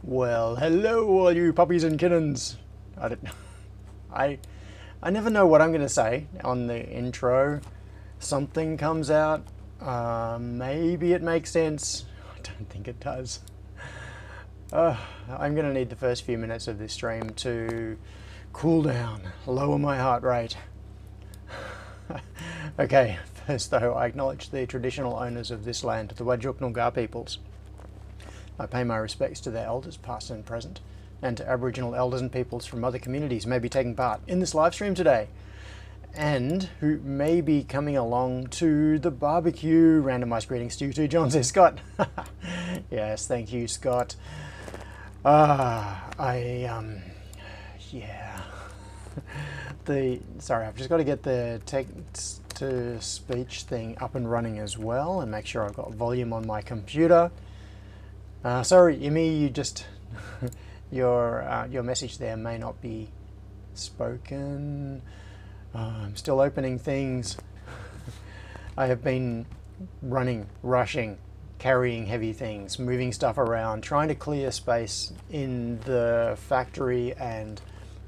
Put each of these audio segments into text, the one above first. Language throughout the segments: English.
Well, hello all you puppies and kittens. I don't I never know what I'm going to say on the intro. Something comes out. Maybe it makes sense. I don't think it does. I'm going to need the first few minutes of this stream to cool down, lower my heart rate. Okay, first though, I acknowledge the traditional owners of this land, the Whadjuk Noongar peoples. I pay my respects to their elders, past and present, and to Aboriginal elders and peoples from other communities who may be taking part in this live stream today, and who may be coming along to the barbecue. Randomised greetings to you too, John, says Scott. Yes, thank you, Scott. Yeah. Sorry, I've just got to get the text-to-speech thing up and running as well, and make sure I've got volume on my computer. Sorry, Imi, you just your message there may not be spoken. I'm still opening things. I have been running, rushing, carrying heavy things, moving stuff around, trying to clear space in the factory and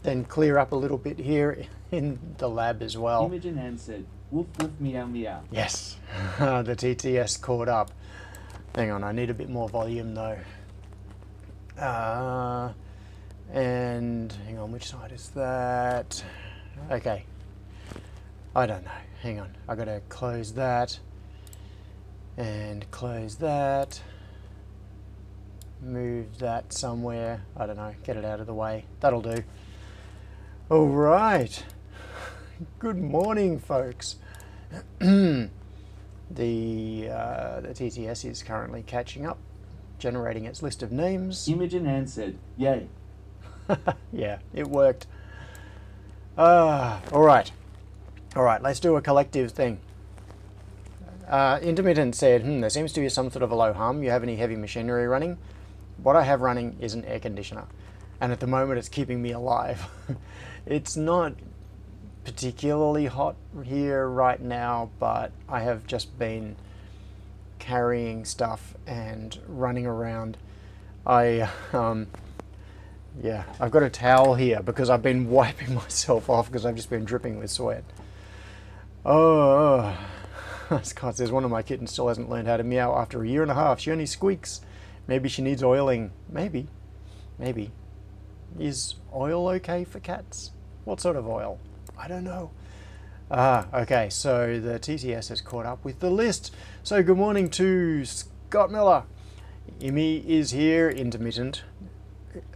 then clear up a little bit here in the lab as well. Imogen Ann said, woof woof meow meow. Yes, the TTS caught up. Hang on, I need a bit more volume though. And hang on, which side is that? Okay. I don't know. Hang on. I gotta close that. And close that. Move that somewhere. I don't know. Get it out of the way. That'll do. Alright. Good morning, folks. The TTS is currently catching up, generating its list of names. Imogen Ann said, yay. Yeah, it worked. Alright, let's do a collective thing. Intermittent said, there seems to be some sort of a low hum. You have any heavy machinery running? What I have running is an air conditioner, and at the moment it's keeping me alive. It's not particularly hot here right now, but I have just been carrying stuff and running around. Yeah, I've got a towel here because I've been wiping myself off because I've just been dripping with sweat. Oh, Scott says one of my kittens still hasn't learned how to meow after 1.5 years. She only squeaks. Maybe she needs oiling. Maybe. Is oil okay for cats? What sort of oil? I don't know. Okay, so the TTS has caught up with the list. So good morning to Scott Miller. Imi is here, intermittent.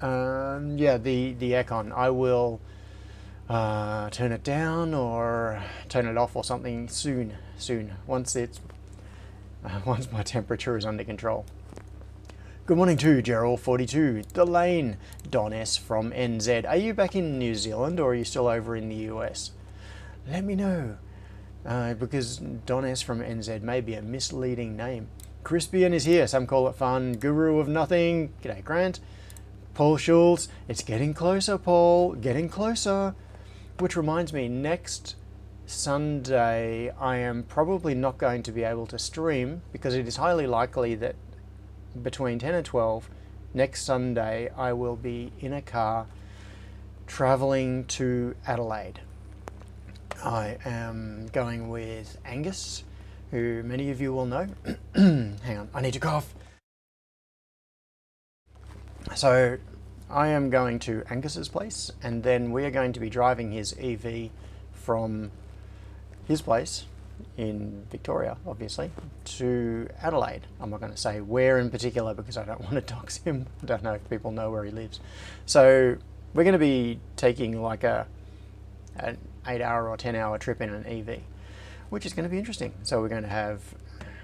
Yeah, the aircon. I will turn it down or turn it off or something soon. Once my temperature is under control. Good morning to Gerald42, Delane, Don S from NZ. Are you back in New Zealand or are you still over in the US? Let me know, because Don S from NZ may be a misleading name. Crispian is here, some call it fun. Guru of Nothing, g'day Grant. Paul Schultz, it's getting closer, Paul, getting closer. Which reminds me, next Sunday I am probably not going to be able to stream because it is highly likely that between 10 and 12 next Sunday I will be in a car travelling to Adelaide. I am going with Angus, who many of you will know. Hang on, I need to cough. So I am going to Angus's place, and then we are going to be driving his EV from his place in Victoria, obviously, to Adelaide. I'm not going to say where in particular because I don't want to dox him. I don't know if people know where he lives. So we're going to be taking like an 8-hour or 10-hour trip in an EV, which is going to be interesting. So we're going to have,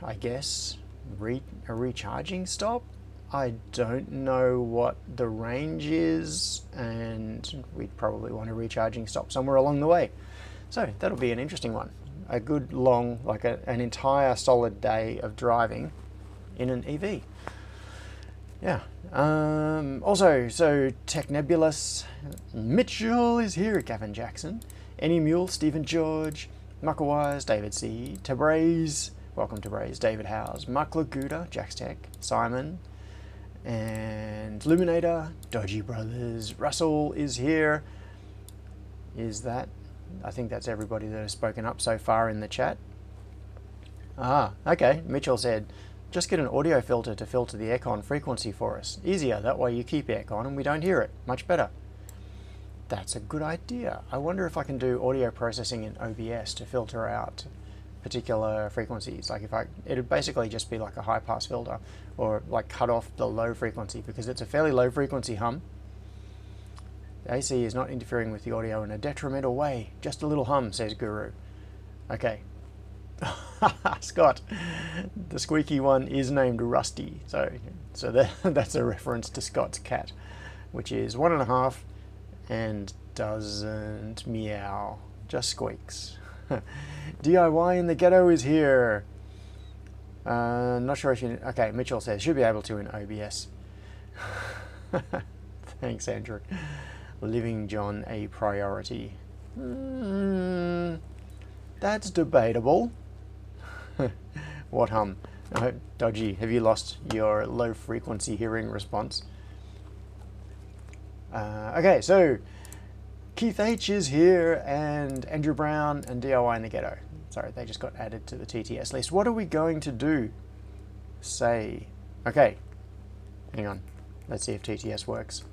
I guess, a recharging stop. I don't know what the range is, and we'd probably want a recharging stop somewhere along the way. So that'll be an interesting one. A good long, like an entire solid day of driving in an EV. Yeah. Also, so Tech Nebulous, Mitchell is here, Gavin Jackson, Any Mule, Stephen George, Muckawise, David C, Tabraze, welcome Tabraze, David Howes, Mark Laguda, Jack's Tech, Simon, And Luminator, Dodgy Brothers, Russell is here. Is that? I think that's everybody that has spoken up so far in the chat. Ah, okay. Mitchell said, just get an audio filter to filter the aircon frequency for us. Easier, that way you keep aircon and we don't hear it. Much better. That's a good idea. I wonder if I can do audio processing in OBS to filter out particular frequencies. Like it'd basically just be like a high pass filter, or like cut off the low frequency, because it's a fairly low frequency hum. The AC is not interfering with the audio in a detrimental way. Just a little hum, says Guru. Okay. Scott, the squeaky one is named Rusty. So that's a reference to Scott's cat, which is 1.5 and doesn't meow, just squeaks. DIY in the ghetto is here. Not sure if you... Okay, Mitchell says, should be able to in OBS. Thanks, Andrew. Living John a priority. That's debatable. What hum? Oh, Dodgy, have you lost your low frequency hearing response? Okay, so Keith H is here, and Andrew Brown and DIY in the Ghetto. Sorry, they just got added to the TTS list. What are we going to do? Say, okay, hang on. Let's see if TTS works.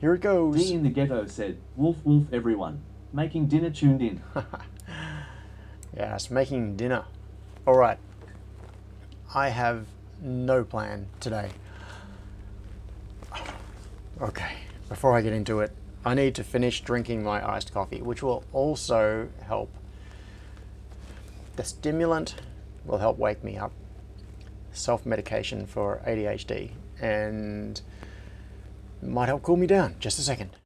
Here it goes. D in the Ghetto said, "Wolf, wolf, everyone. Making dinner tuned in." Yes, making dinner. All right. I have no plan today. Okay, before I get into it, I need to finish drinking my iced coffee, which will also help. The stimulant will help wake me up. Self-medication for ADHD, and might help cool me down. Just a second.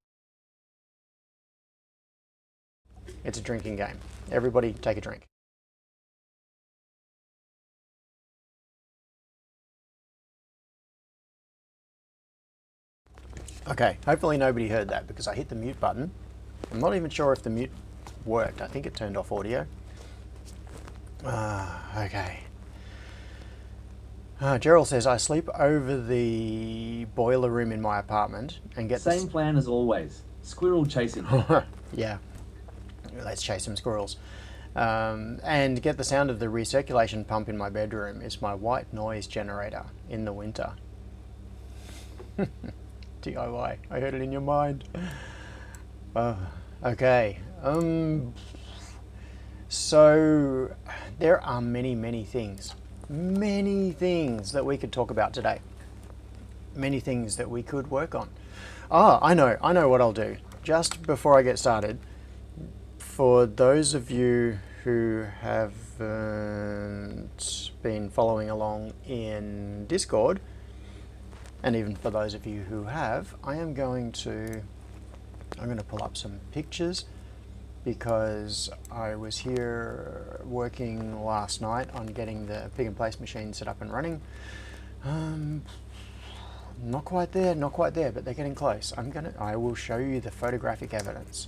It's a drinking game. Everybody take a drink. Okay, hopefully nobody heard that because I hit the mute button. I'm not even sure if the mute worked. I think it turned off audio. Okay. Gerald says, I sleep over the boiler room in my apartment and get Same plan as always. Squirrel chasing. Yeah, let's chase some squirrels. And get the sound of the recirculation pump in my bedroom. It's my white noise generator in the winter. DIY, I heard it in your mind. Okay. So there are many things that we could talk about today. Many things that we could work on. I know what I'll do. Just before I get started, for those of you who haven't been following along in Discord, and even for those of you who have, I'm going to pull up some pictures, because I was here working last night on getting the pick and place machine set up and running. Not quite there, but they're getting close. I will show you the photographic evidence.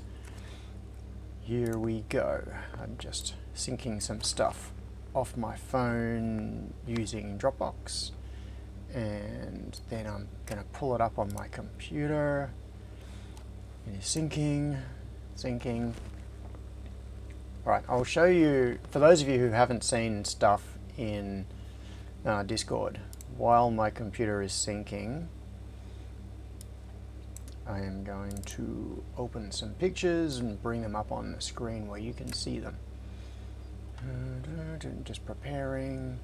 Here we go. I'm just syncing some stuff off my phone using Dropbox, and then I'm going to pull it up on my computer. It is syncing. Right, I'll show you, for those of you who haven't seen stuff in Discord, while my computer is syncing, I am going to open some pictures and bring them up on the screen where you can see them. Just preparing,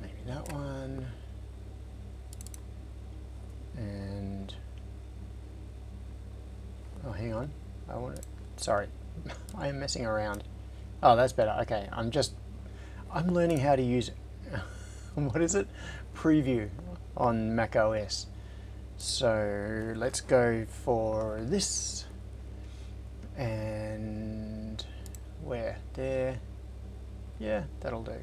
maybe that one, and, oh, hang on, sorry, I am messing around. Oh, that's better. Okay, I'm learning how to use, what is it? Preview on Mac OS. So let's go for this, and where? There. Yeah, that'll do.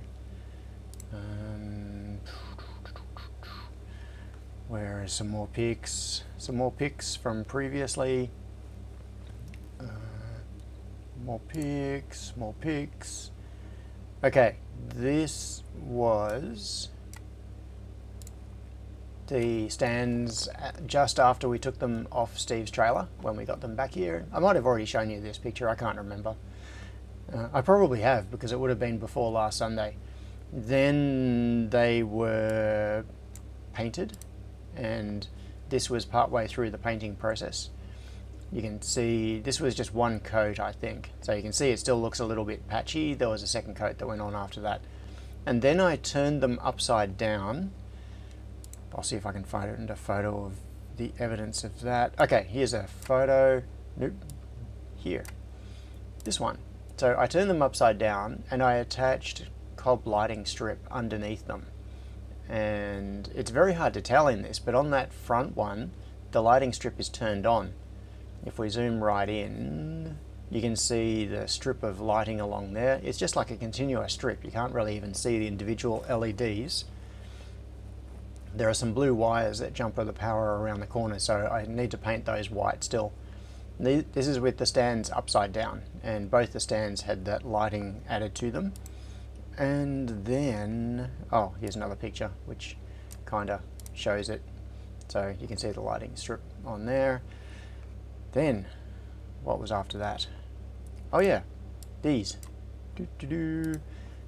Where are some more pics? Some more pics from previously. More pics. Okay, this was the stands just after we took them off Steve's trailer when we got them back here. I might have already shown you this picture, I can't remember. I probably have, because it would have been before last Sunday. Then they were painted, and this was partway through the painting process. You can see this was just one coat, I think. So you can see it still looks a little bit patchy. There was a second coat that went on after that. And then I turned them upside down. I'll see if I can find a photo of the evidence of that. Okay, here's a photo. Nope. Here. This one. So I turned them upside down and I attached cob lighting strip underneath them. And it's very hard to tell in this, but on that front one, the lighting strip is turned on. If we zoom right in, you can see the strip of lighting along there. It's just like a continuous strip. You can't really even see the individual LEDs. There are some blue wires that jumper the power around the corner, so I need to paint those white still. This is with the stands upside down, and both the stands had that lighting added to them. And then, oh, here's another picture which kind of shows it. So you can see the lighting strip on there. Then, what was after that? Oh yeah, these.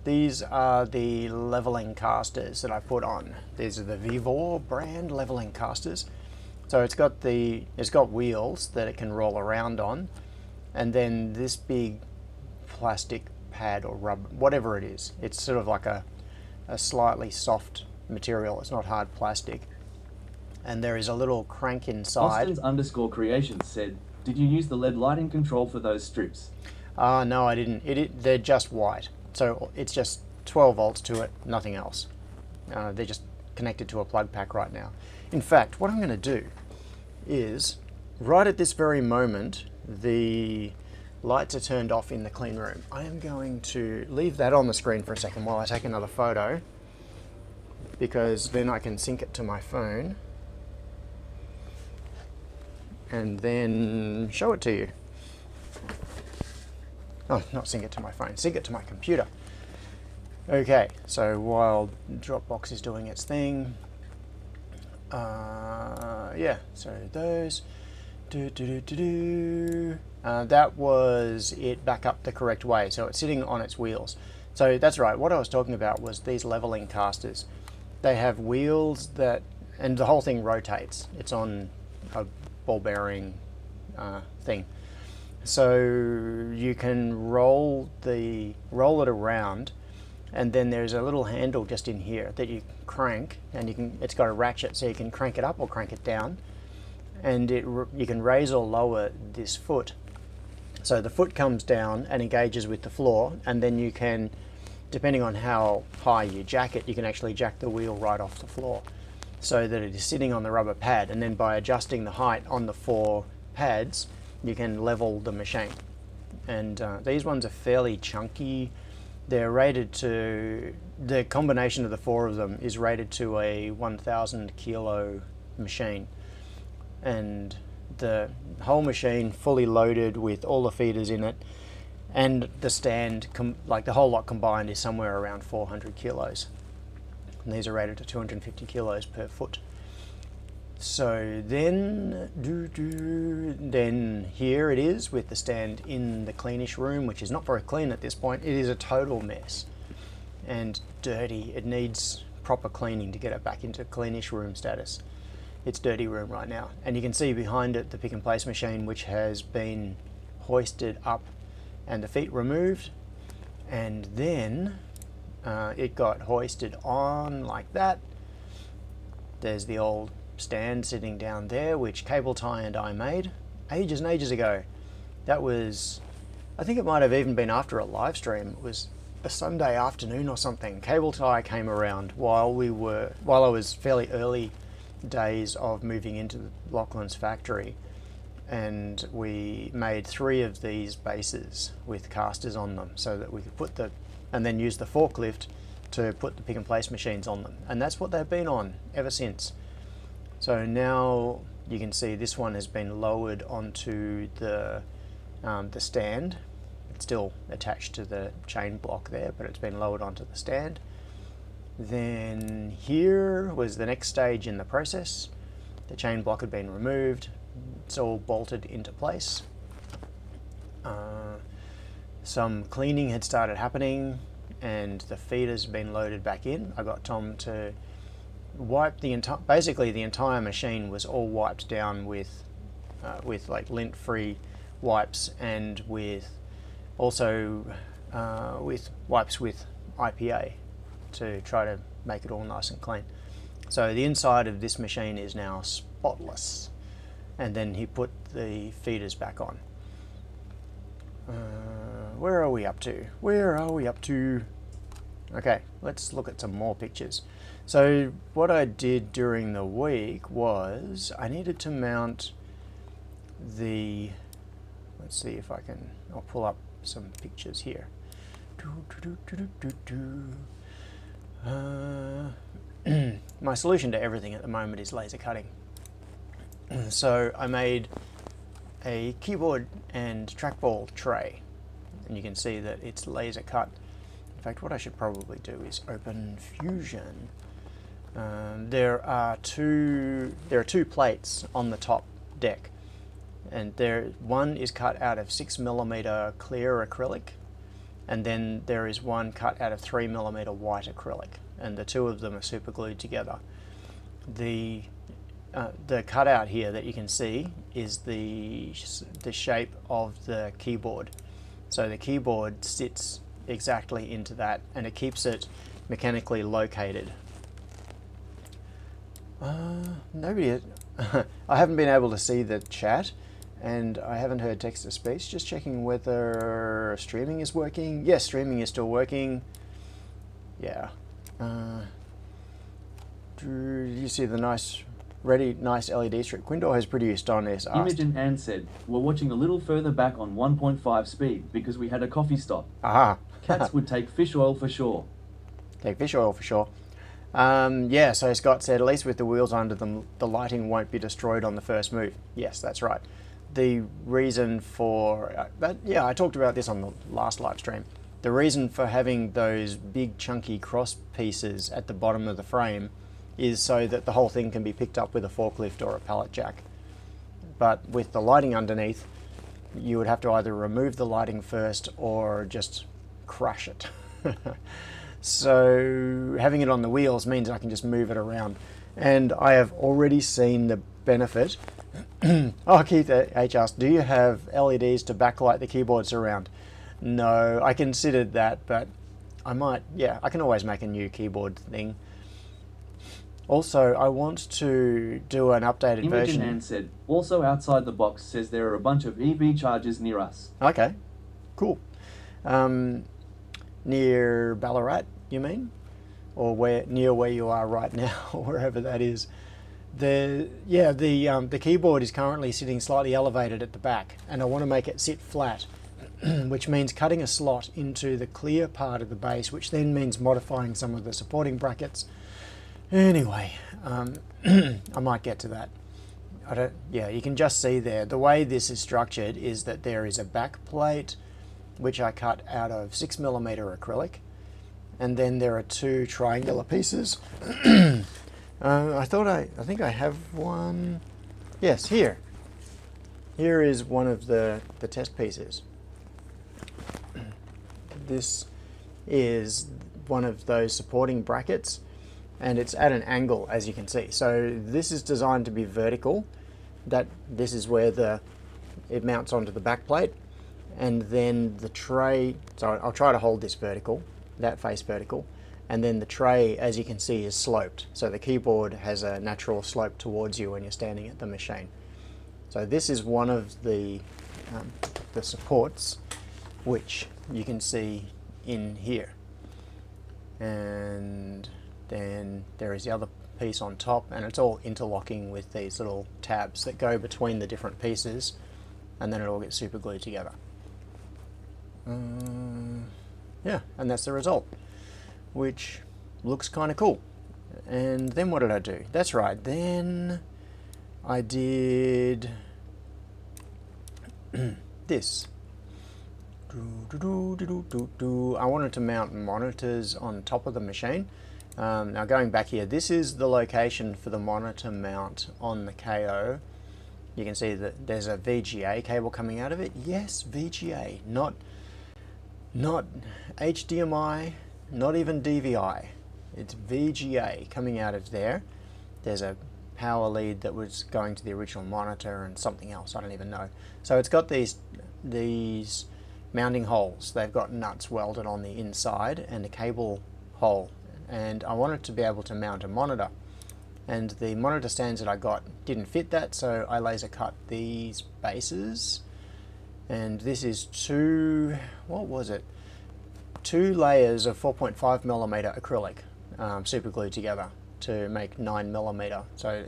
These are the leveling casters that I put on. These are the Vivor brand leveling casters. So it's got wheels that it can roll around on, and then this big plastic pad or rubber, whatever it is. It's sort of like a slightly soft material. It's not hard plastic. And there is a little crank inside. Austin's_creations said, "Did you use the LED lighting control for those strips?" No, I didn't. They're just white. So it's just 12 volts to it, nothing else. They're just connected to a plug pack right now. In fact, what I'm going to do is, right at this very moment, the lights are turned off in the clean room. I am going to leave that on the screen for a second while I take another photo, because then I can sync it to my phone and then show it to you. Oh, not sync it to my phone, sync it to my computer. Okay, so while Dropbox is doing its thing, yeah, so those, that was it back up the correct way, so it's sitting on its wheels. So that's right, what I was talking about was these leveling casters. They have wheels that, and the whole thing rotates. It's on a ball bearing thing. So you can roll it around, and then there's a little handle just in here that you crank, and it's got a ratchet, so you can crank it up or crank it down, and you can raise or lower this foot. So the foot comes down and engages with the floor, and then you can, depending on how high you jack it, you can actually jack the wheel right off the floor so that it is sitting on the rubber pad, and then by adjusting the height on the 4 pads, you can level the machine. And these ones are fairly chunky. They're rated to, the combination of the 4 of them is rated to a 1,000 kilo machine. And the whole machine fully loaded with all the feeders in it, and the stand, like the whole lot combined, is somewhere around 400 kilos. And these are rated to 250 kilos per foot. So then, then here it is with the stand in the cleanish room, which is not very clean at this point. It is a total mess and dirty. It needs proper cleaning to get it back into cleanish room status. It's dirty room right now. And you can see behind it the pick and place machine, which has been hoisted up and the feet removed. And then it got hoisted on like that. There's the old stand sitting down there, which Cable Tie and I made ages and ages ago. That was, I think it might have even been after a live stream. It was a Sunday afternoon or something. Cable Tie came around while I was fairly early days of moving into Lachlan's factory, and we made 3 of these bases with casters on them so that we could and then use the forklift to put the pick and place machines on them, and that's what they've been on ever since. So now you can see this one has been lowered onto the stand. It's still attached to the chain block there, but it's been lowered onto the stand. Then here was the next stage in the process. The chain block had been removed. It's all bolted into place. Some cleaning had started happening and the feeder's been loaded back in. I got Tom to wipe the entire, basically the entire machine was all wiped down with like lint-free wipes, and with also with wipes with IPA to try to make it all nice and clean. So the inside of this machine is now spotless, and then he put the feeders back on. Where are we up to? Where are we up to? Okay, let's look at some more pictures. So what I did during the week was I needed to mount the, let's see if I can, I'll pull up some pictures here. My solution to everything at the moment is laser cutting. So I made a keyboard and trackball tray, and you can see that it's laser cut. In fact, what I should probably do is open Fusion. There are two plates on the top deck, and one is cut out of 6mm clear acrylic, and then there is one cut out of 3mm white acrylic, and the two of them are super glued together. The cutout here that you can see is the shape of the keyboard. So the keyboard sits exactly into that, and it keeps it mechanically located. Nobody, I haven't been able to see the chat, and I haven't heard text to speech. Just checking whether streaming is working. Yes, streaming is still working. Yeah. Do you see the nice LED strip Quindor has produced on this? Imogen Ann said, we're watching a little further back on 1.5 speed because we had a coffee stop. Aha. Cats would take fish oil for sure. Take fish oil for sure. Yeah, so Scott said, at least with the wheels under them, the lighting won't be destroyed on the first move. Yes, that's right. The reason for that, yeah, I talked about this on the last live stream. The reason for having those big chunky cross pieces at the bottom of the frame is so that the whole thing can be picked up with a forklift or a pallet jack. But with the lighting underneath, you would have to either remove the lighting first or just crush it. So having it on the wheels means I can just move it around. And I have already seen the benefit. Oh, Keith H asked, do you have LEDs to backlight the keyboards around? No, I considered that, but I might, yeah, I can always make a new keyboard thing. Also, I want to do an updated version. Imogen Ann said, also outside the box says there are a bunch of EV chargers near us. Okay, cool. Near Ballarat, you mean? Or near where you are right now, wherever that is. The keyboard is currently sitting slightly elevated at the back, and I want to make it sit flat, which means cutting a slot into the clear part of the base, which then means modifying some of the supporting brackets. Anyway, I might get to that. Yeah, you can just see there, the way this is structured is that there is a back plate, which I cut out of 6mm acrylic, and then there are two triangular pieces. I think I have one. Yes, here. Here is one of the test pieces. This is one of those supporting brackets, and it's at an angle, as you can see. So this is designed to be vertical. This is where it mounts onto the back plate, and then the tray, so I'll try to hold this vertical, that face vertical, and then the tray, as you can see, is sloped. So the keyboard has a natural slope towards you when you're standing at the machine. So this is one of the supports, which you can see in here. And then there is the other piece on top, and it's all interlocking with these little tabs that go between the different pieces, and then it all gets super glued together. Yeah, and that's the result, which looks kind of cool. And then what did I do? That's right, then I did this. I wanted to mount monitors on top of the machine, Now going back here, this is the location for the monitor mount on the KO. You can see that there's a VGA cable coming out of it. Yes, VGA, not HDMI, not even DVI. It's VGA coming out of there. There's a power lead that was going to the original monitor and something else, I don't even know. So it's got these mounting holes. They've got nuts welded on the inside and a cable hole. And I wanted to be able to mount a monitor. And the monitor stands that I got didn't fit that, so I laser cut these bases. And this is two layers of 4.5mm acrylic super glued together to make 9mm. So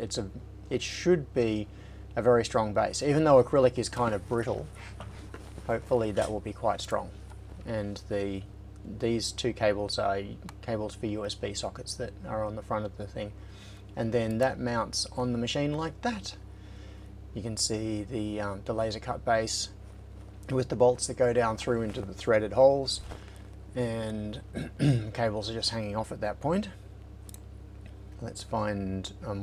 it should be a very strong base. Even though acrylic is kind of brittle, hopefully that will be quite strong. And these two cables are cables for USB sockets that are on the front of the thing. And then that mounts on the machine like that. You can see the laser cut base with the bolts that go down through into the threaded holes, and cables are just hanging off at that point. Let's find a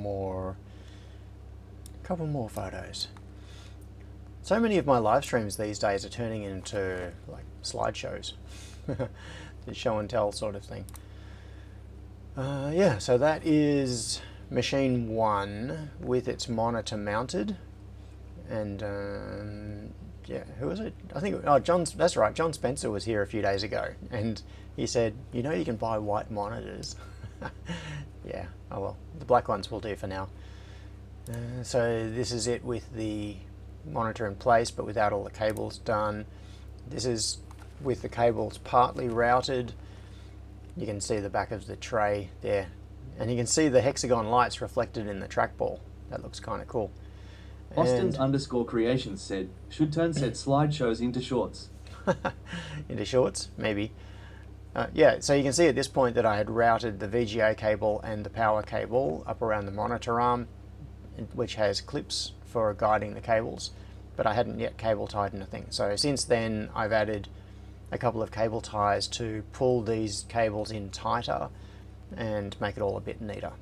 couple more photos. So many of my live streams these days are turning into like slideshows, the show and tell sort of thing. Yeah, so that is machine 1 with its monitor mounted, and yeah, who was it? I think, oh, that's right, John Spencer was here a few days ago, and he said, you know, you can buy white monitors. Yeah, oh well, the black ones will do for now. So this is it with the monitor in place, but without all the cables done. This is with the cables partly routed. You can see the back of the tray there, and you can see the hexagon lights reflected in the trackball. That looks kind of cool. Austin_creations said, should turn set slideshows into shorts. Into shorts, maybe. Yeah, so you can see at this point that I had routed the VGA cable and the power cable up around the monitor arm, which has clips for guiding the cables, but I hadn't yet cable tied anything. So since then I've added a couple of cable ties to pull these cables in tighter and make it all a bit neater.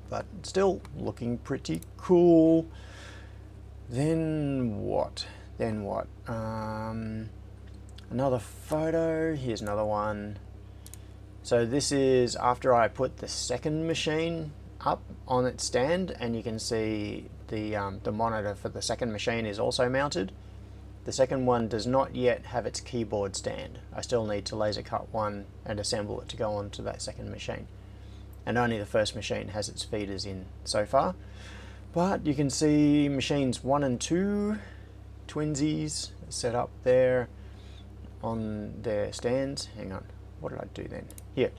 But still looking pretty cool. Then what? Another photo, here's another one. So this is after I put the second machine up on its stand, and you can see the monitor for the second machine is also mounted. The second one does not yet have its keyboard stand. I still need to laser cut one and assemble it to go onto that second machine. And only the first machine has its feeders in so far. But you can see machines 1 and 2, twinsies, set up there on their stands. Hang on, what did I do then? Here.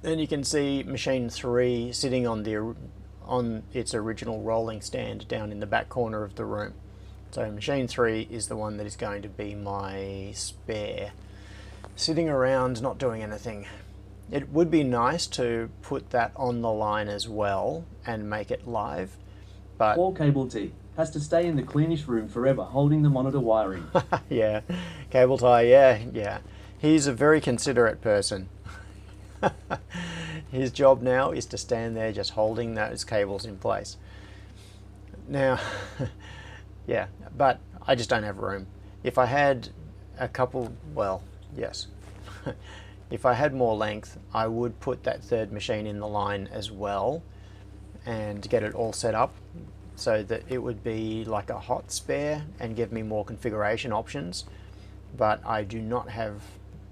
Then you can see machine 3 sitting on its original rolling stand down in the back corner of the room. So machine 3 is the one that is going to be my spare, sitting around not doing anything. It would be nice to put that on the line as well and make it live, but Poor Cable T has to stay in the cleanish room forever holding the monitor wiring. yeah, cable tie, yeah. He's a very considerate person. His job now is to stand there just holding those cables in place. Now, yeah, but I just don't have room. If I had a couple, well, yes. If I had more length, I would put that third machine in the line as well and get it all set up so that it would be like a hot spare and give me more configuration options. But I do not have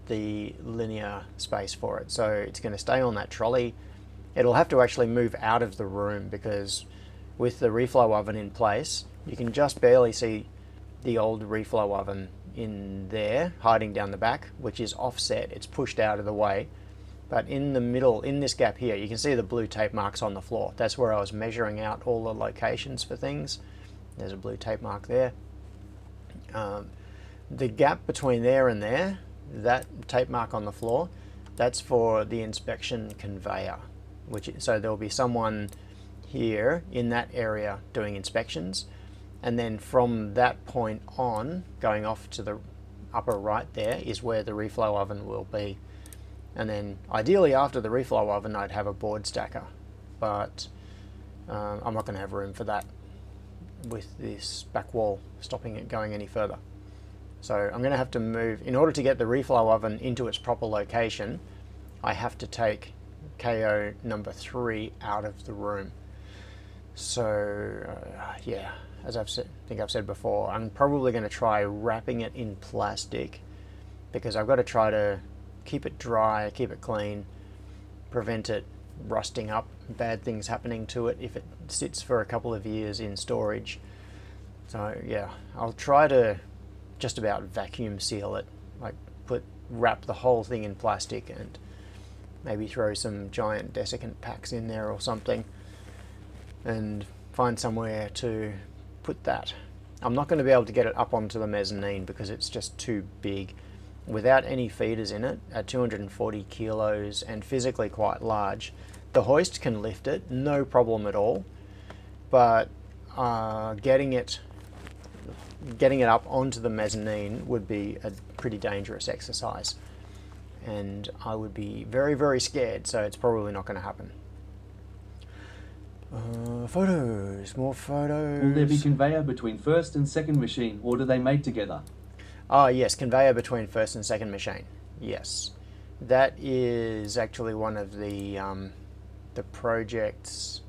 the linear space for it, so it's going to stay on that trolley. It'll have to actually move out of the room because with the reflow oven in place, you can just barely see the old reflow oven in there, hiding down the back, which is offset. It's pushed out of the way. But in the middle, in this gap here, you can see the blue tape marks on the floor. That's where I was measuring out all the locations for things. There's a blue tape mark there. The gap between there and there, that tape mark on the floor, that's for the inspection conveyor. So there'll be someone here in that area doing inspections. And then from that point on, going off to the upper right there is where the reflow oven will be. And then ideally after the reflow oven I'd have a board stacker, but I'm not going to have room for that with this back wall stopping it going any further. So I'm going to have to move, in order to get the reflow oven into its proper location, I have to take KO number 3 out of the room. So yeah, as I think I've said before, I'm probably going to try wrapping it in plastic, because I've got to try to keep it dry, keep it clean, prevent it rusting up, bad things happening to it if it sits for a couple of years in storage. So yeah, I'll try to just about vacuum seal it, like wrap the whole thing in plastic and maybe throw some giant desiccant packs in there or something and find somewhere to put that. I'm not going to be able to get it up onto the mezzanine because it's just too big. Without any feeders in it, at 240 kilos and physically quite large, the hoist can lift it, no problem at all, but getting it up onto the mezzanine would be a pretty dangerous exercise, and I would be very, very scared, so it's probably not going to happen. Photos, more photos. Will there be conveyor between first and second machine, or do they mate together? Yes, conveyor between first and second machine. Yes, that is actually one of the projects.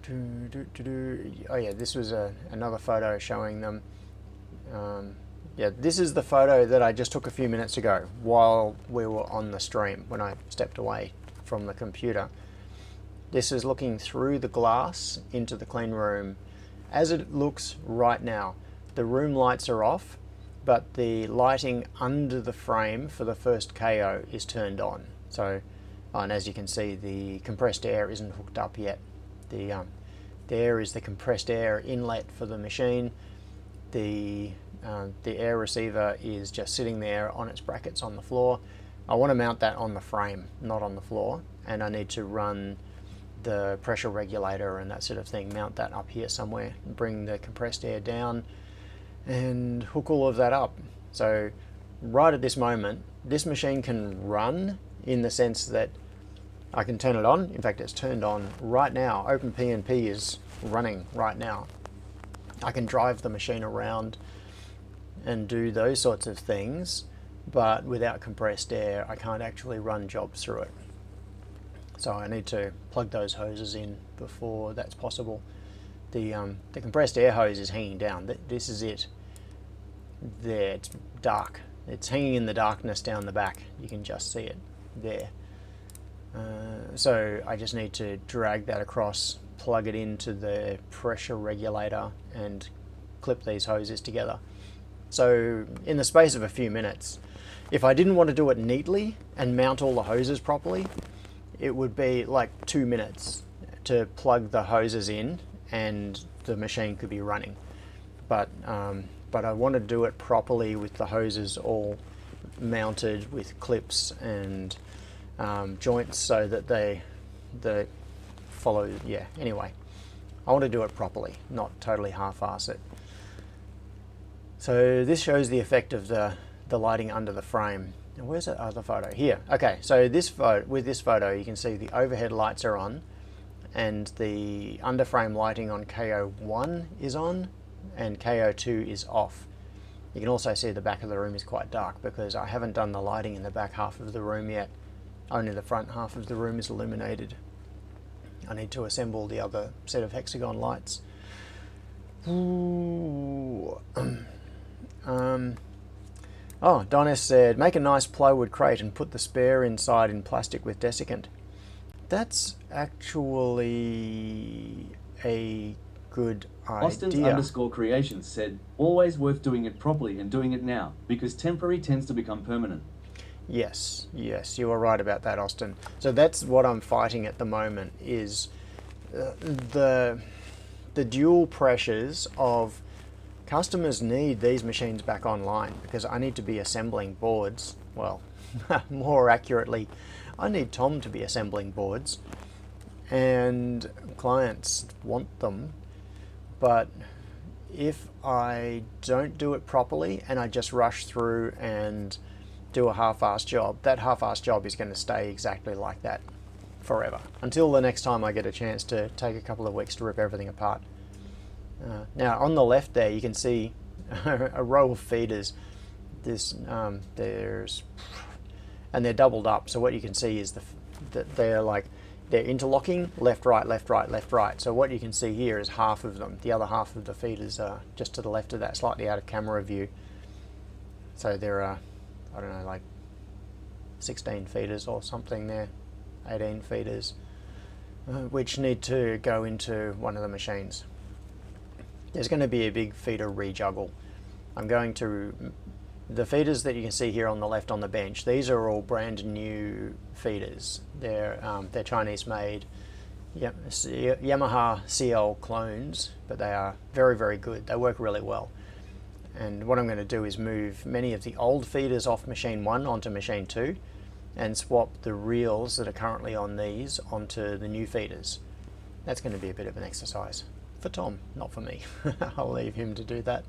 Oh yeah, this was another photo showing them. Yeah, this is the photo that I just took a few minutes ago while we were on the stream when I stepped away from the computer. This is looking through the glass into the clean room as it looks right now. The room lights are off, but the lighting under the frame for the first KO is turned on. So, and as you can see, the compressed air isn't hooked up yet. There is the compressed air inlet for the machine. The air receiver is just sitting there on its brackets on the floor. I want to mount that on the frame, not on the floor, and I need to run the pressure regulator and that sort of thing, mount that up here somewhere, bring the compressed air down and hook all of that up. So right at this moment, this machine can run in the sense that I can turn it on. In fact, it's turned on right now. Open PNP is running right now. I can drive the machine around and do those sorts of things, but without compressed air, I can't actually run jobs through it. So I need to plug those hoses in before that's possible. The compressed air hose is hanging down. This is it. There, it's dark. It's hanging in the darkness down the back. You can just see it there. So I just need to drag that across, plug it into the pressure regulator and clip these hoses together. So in the space of a few minutes, if I didn't want to do it neatly and mount all the hoses properly, it would be like 2 minutes to plug the hoses in and the machine could be running. But I want to do it properly with the hoses all mounted with clips and joints so that they follow. Yeah, anyway, I want to do it properly, not totally half-ass it. So this shows the effect of the lighting under the frame. And where's that other photo? Here. Okay, so with this photo you can see the overhead lights are on and the under frame lighting on KO1 is on and KO2 is off. You can also see the back of the room is quite dark because I haven't done the lighting in the back half of the room yet. Only the front half of the room is illuminated. I need to assemble the other set of hexagon lights. Ooh. Oh, Donis said, make a nice plywood crate and put the spare inside in plastic with desiccant. That's actually a good Austin's idea. _creations said, always worth doing it properly and doing it now, because temporary tends to become permanent. Yes, you are right about that, Austin. So that's what I'm fighting at the moment, is the dual pressures of customers need these machines back online because I need to be assembling boards. Well, more accurately, I need Tom to be assembling boards and clients want them. But if I don't do it properly and I just rush through and do a half-assed job, that half-assed job is going to stay exactly like that forever, until the next time I get a chance to take a couple of weeks to rip everything apart. Now on the left there you can see a row of feeders. And they're doubled up, so what you can see is that they're interlocking, left, right, left, right, left, right. So what you can see here is half of them. The other half of the feeders are just to the left of that, slightly out of camera view. So there are, I don't know, like 16 feeders or something there, 18 feeders, which need to go into one of the machines. There's going to be a big feeder rejuggle. The feeders that you can see here on the left on the bench, these are all brand new feeders. They're Chinese made, Yamaha CL clones, but they are very, very good. They work really well. And what I'm going to do is move many of the old feeders off machine 1 onto machine 2 and swap the reels that are currently on these onto the new feeders. That's going to be a bit of an exercise for Tom, not for me. I'll leave him to do that.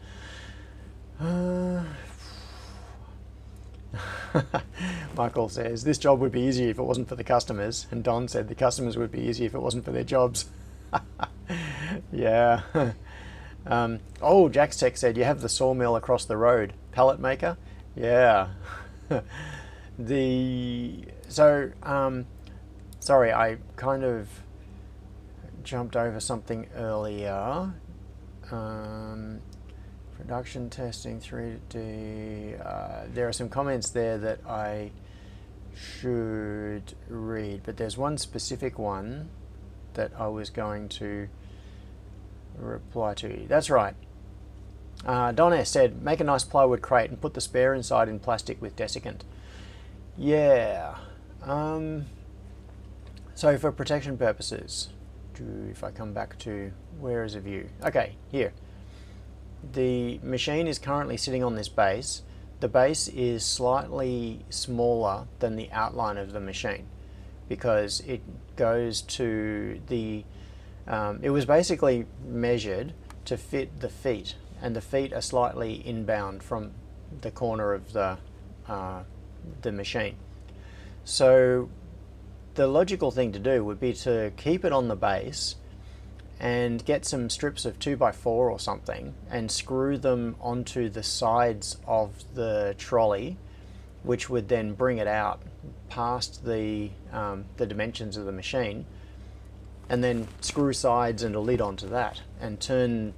Michael says, this job would be easy if it wasn't for the customers. And Don said the customers would be easy if it wasn't for their jobs. Yeah. Oh, Jack's Tech said, you have the sawmill across the road. Pallet maker? Yeah. Sorry, I kind of jumped over something earlier. Production testing 3D. There are some comments there that I should read, but there's one specific one that I was going to reply to. That's right. Don S said, make a nice plywood crate and put the spare inside in plastic with desiccant. Yeah. So for protection purposes, if I come back to where is a view? Okay, here. The machine is currently sitting on this base. The base is slightly smaller than the outline of the machine because it goes to the it was basically measured to fit the feet, and the feet are slightly inbound from the corner of the machine. So the logical thing to do would be to keep it on the base and get some strips of 2x4 or something and screw them onto the sides of the trolley, which would then bring it out past the dimensions of the machine, and then screw sides and a lid onto that and turn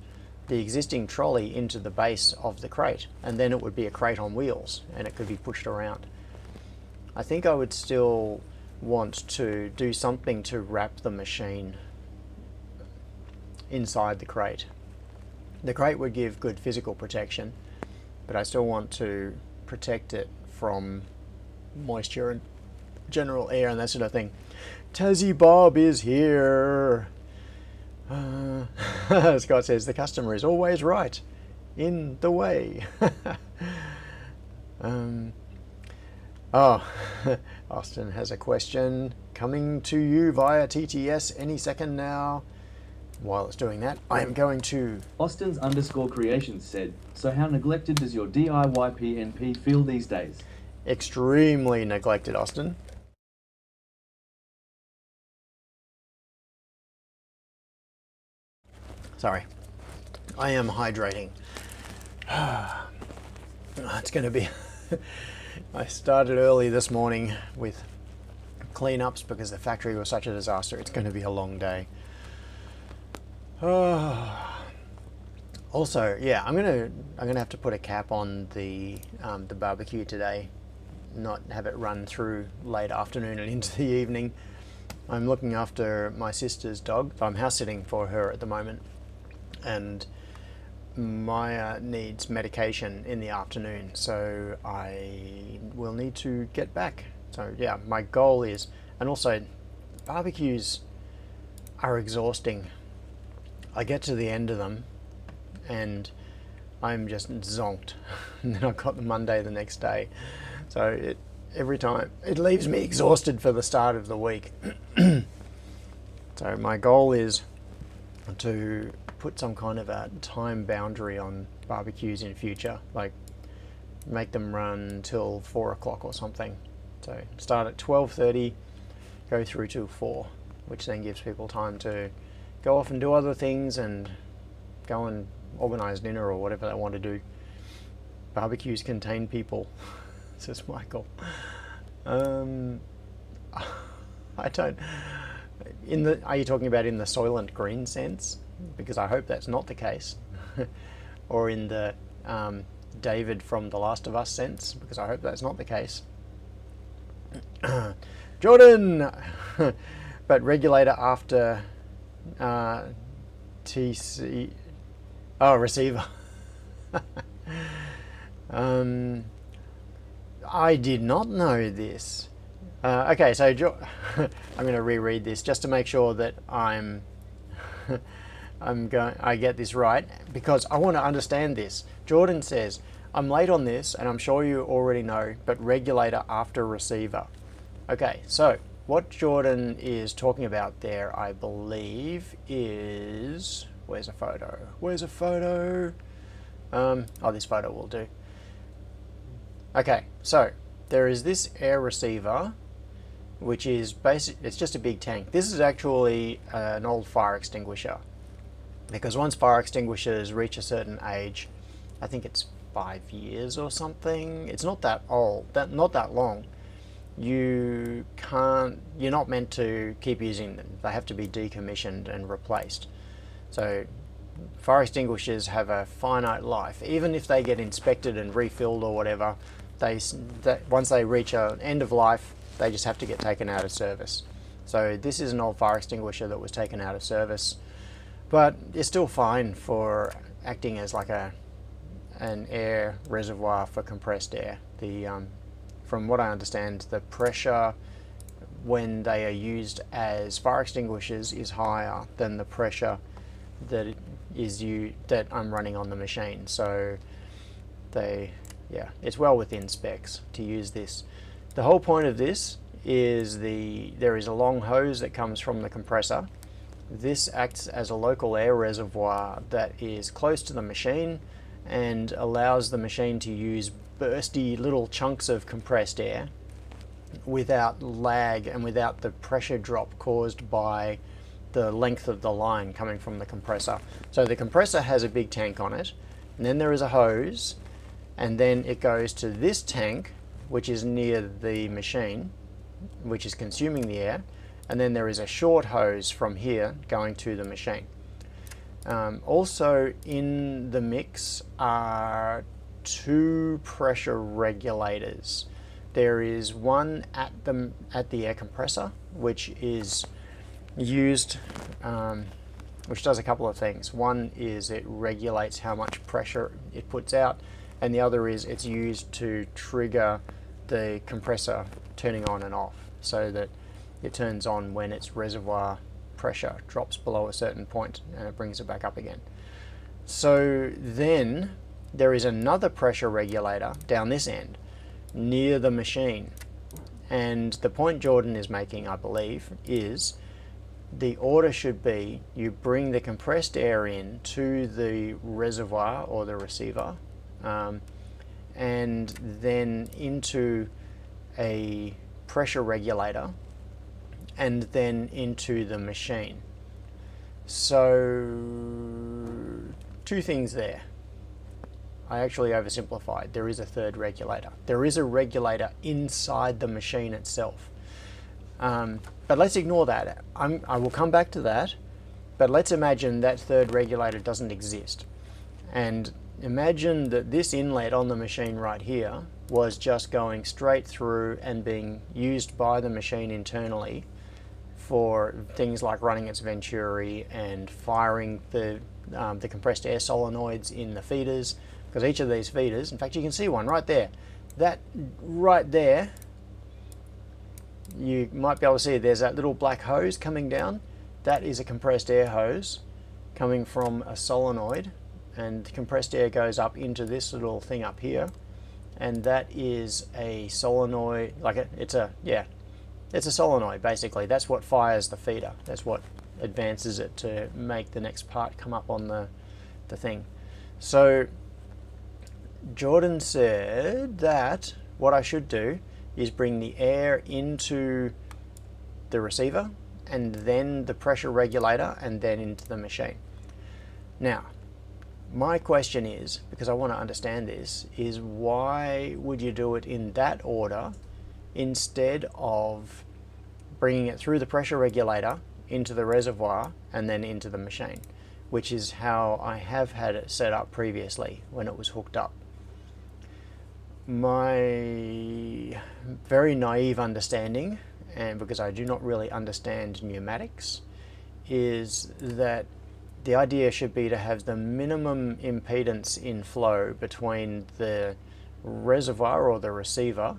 the existing trolley into the base of the crate, and then it would be a crate on wheels and it could be pushed around. I think I would still want to do something to wrap the machine inside the crate. The crate would give good physical protection, but I still want to protect it from moisture and general air and that sort of thing. Tassie Bob is here. Scott says the customer is always right in the way. Austin has a question coming to you via TTS any second now. While it's doing that, I am going to... Austin's_creations said, so how neglected does your DIY PNP feel these days? Extremely neglected, Austin. Sorry. I am hydrating. It's going to be... I started early this morning with cleanups because the factory was such a disaster. It's going to be a long day. Also, yeah, I'm gonna have to put a cap on the barbecue today, not have it run through late afternoon and into the evening. I'm looking after my sister's dog. I'm house sitting for her at the moment, and Maya needs medication in the afternoon, so I will need to get back. So yeah, my goal is, and also barbecues are exhausting. I get to the end of them and I'm just zonked, and then I've got the Monday the next day. So every time it leaves me exhausted for the start of the week. So my goal is to put some kind of a time boundary on barbecues in future, like make them run till 4 o'clock or something. So start at 12:30, go through till 4, which then gives people time to go off and do other things and go and organise dinner or whatever they want to do. Barbecues contain people, says Michael. I don't. Are you talking about in the Soylent Green sense? Because I hope that's not the case. Or in the David from The Last of Us sense, because I hope that's not the case. Jordan! But regulator after TC... Oh, receiver. I did not know this. Okay, so I'm going to reread this just to make sure that I get this right, because I want to understand this. Jordan says, I'm late on this, and I'm sure you already know, but regulator after receiver. Okay, so what Jordan is talking about there, I believe, is... Where's a photo? Where's a photo? Oh, this photo will do. Okay, so there is this air receiver, which is it's just a big tank. This is actually an old fire extinguisher, because once fire extinguishers reach a certain age, I think it's 5 years or something, it's not that old, not that long, you're not meant to keep using them. They have to be decommissioned and replaced. So fire extinguishers have a finite life. Even if they get inspected and refilled or whatever, once they reach an end of life, they just have to get taken out of service. So this is an old fire extinguisher that was taken out of service, but it's still fine for acting as like an air reservoir for compressed air. From what I understand, the pressure when they are used as fire extinguishers is higher than the pressure that I'm running on the machine. So it's well within specs to use this. The whole point of this is there is a long hose that comes from the compressor. This acts as a local air reservoir that is close to the machine and allows the machine to use bursty little chunks of compressed air without lag and without the pressure drop caused by the length of the line coming from the compressor. So the compressor has a big tank on it, and then there is a hose, and then it goes to this tank, which is near the machine, which is consuming the air, and then there is a short hose from here going to the machine. Also in the mix are 2 pressure regulators. There is one at the air compressor, which is used, which does a couple of things. One is it regulates how much pressure it puts out, and the other is it's used to trigger the compressor turning on and off, so that it turns on when its reservoir pressure drops below a certain point and it brings it back up again. So then there is another pressure regulator down this end near the machine, and the point Jordan is making, I believe, is the order should be you bring the compressed air in to the reservoir or the receiver, and then into a pressure regulator, and then into the machine. So 2 things there. I actually oversimplified. There is a third regulator. There is a regulator inside the machine itself. But let's ignore that. I will come back to that, but let's imagine that third regulator doesn't exist. And imagine that this inlet on the machine right here was just going straight through and being used by the machine internally for things like running its venturi and firing the compressed air solenoids in the feeders, because each of these feeders, in fact you can see one right there, that right there, you might be able to see there's that little black hose coming down. That is a compressed air hose coming from a solenoid, and the compressed air goes up into this little thing up here, and that is a solenoid, it's a solenoid basically. That's what fires the feeder. That's what advances it to make the next part come up on the thing. So Jordan said that what I should do is bring the air into the receiver and then the pressure regulator and then into the machine. Now, my question is, because I want to understand this, is why would you do it in that order instead of bringing it through the pressure regulator into the reservoir and then into the machine, which is how I have had it set up previously when it was hooked up. My very naive understanding, and because I do not really understand pneumatics, is that the idea should be to have the minimum impedance in flow between the reservoir or the receiver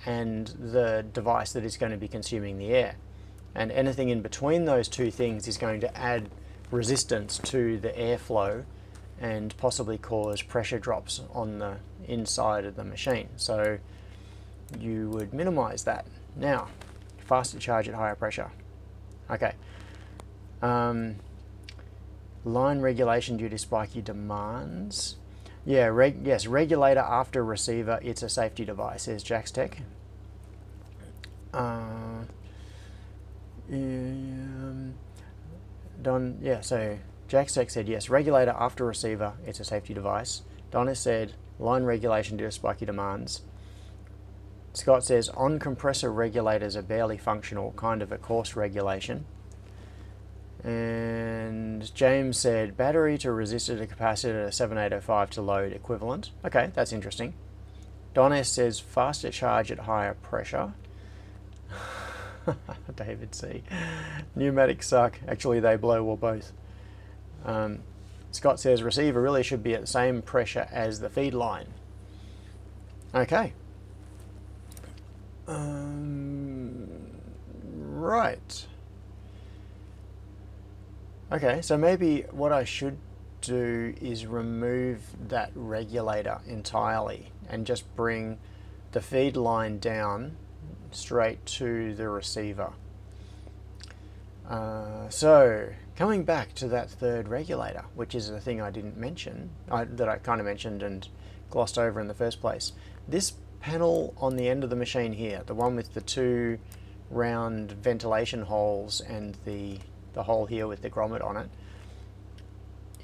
and the device that is going to be consuming the air. And anything in between those two things is going to add resistance to the airflow and possibly cause pressure drops on the inside of the machine. So you would minimize that. Now, faster charge at higher pressure. Okay. Line regulation due to spiky demands. Yeah, yes, regulator after receiver, it's a safety device, says Jack's Tech. So Jack's Tech said yes, regulator after receiver, it's a safety device. Donna said line regulation due to spiky demands. Scott says on compressor regulators are barely functional, kind of a coarse regulation. And James said battery to resistor to capacitor 7805 to load equivalent. Okay, that's interesting. Don S says faster charge at higher pressure. David C. Pneumatics suck. Actually, they blow or both. Scott says receiver really should be at the same pressure as the feed line. Okay. Right. Okay, so maybe what I should do is remove that regulator entirely and just bring the feed line down straight to the receiver. So coming back to that third regulator, which is the thing I didn't mention, that I kind of mentioned and glossed over in the first place. This panel on the end of the machine here, the one with the two round ventilation holes and the hole here with the grommet on it,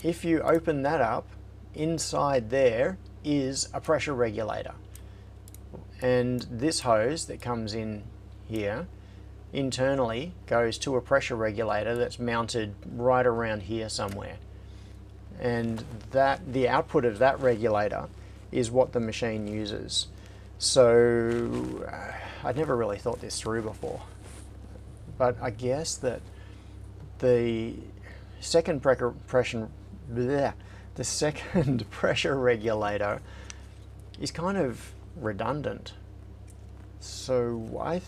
if you open that up, inside there is a pressure regulator. And this hose that comes in here internally goes to a pressure regulator that's mounted right around here somewhere. And the output of that regulator is what the machine uses. So I'd never really thought this through before. But I guess that the second pressure regulator is kind of redundant. So I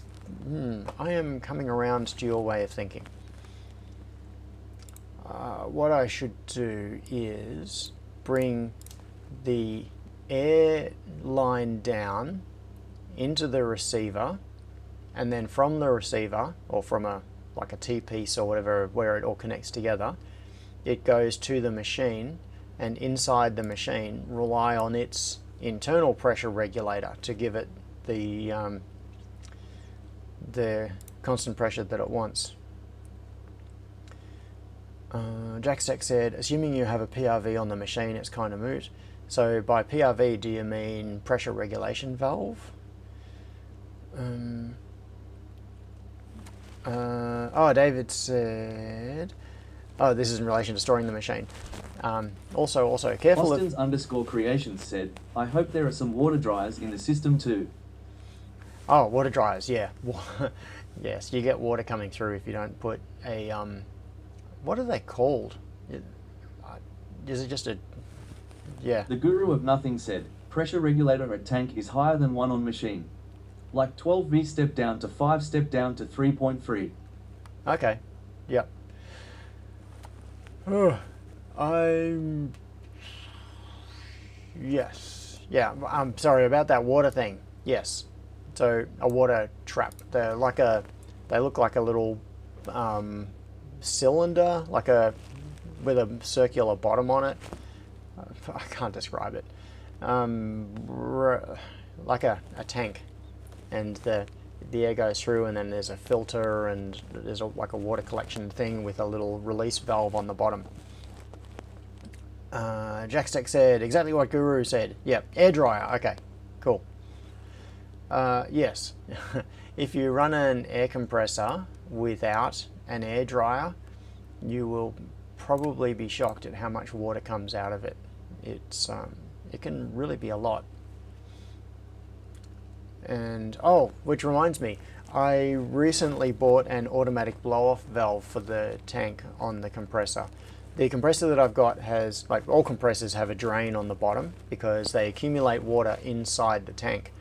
am coming around to your way of thinking. What I should do is bring the air line down into the receiver, and then from the receiver, or from like a T-piece or whatever, where it all connects together, it goes to the machine, and inside the machine rely on its internal pressure regulator to give it the constant pressure that it wants. Jack Sec said, assuming you have a PRV on the machine, it's kind of moot. So by PRV, do you mean pressure regulation valve? David said, this is in relation to storing the machine. Also careful Austin's _creations said, I hope there are some water dryers in the system too. Oh, water dryers, yeah. Yes, you get water coming through if you don't put a, what are they called? Is it just a, yeah. The Guru of Nothing said, pressure regulator at tank is higher than one on machine. Like 12V step down to 5 step down to 3.3. Okay, yep. Yes, yeah, I'm sorry about that water thing. Yes, so a water trap. They look like a little cylinder, with a circular bottom on it. I can't describe it. like a tank, and the air goes through, and then there's a filter, and there's like a water collection thing with a little release valve on the bottom. Jackstack said exactly what Guru said. Yep, air dryer. Okay, cool. Yes, if you run an air compressor without an air dryer, you will probably be shocked at how much water comes out of it. It can really be a lot. And oh, which reminds me, I recently bought an automatic blow-off valve for the tank on the compressor. The compressor that I've got has, like all compressors, have a drain on the bottom because they accumulate water inside the tank.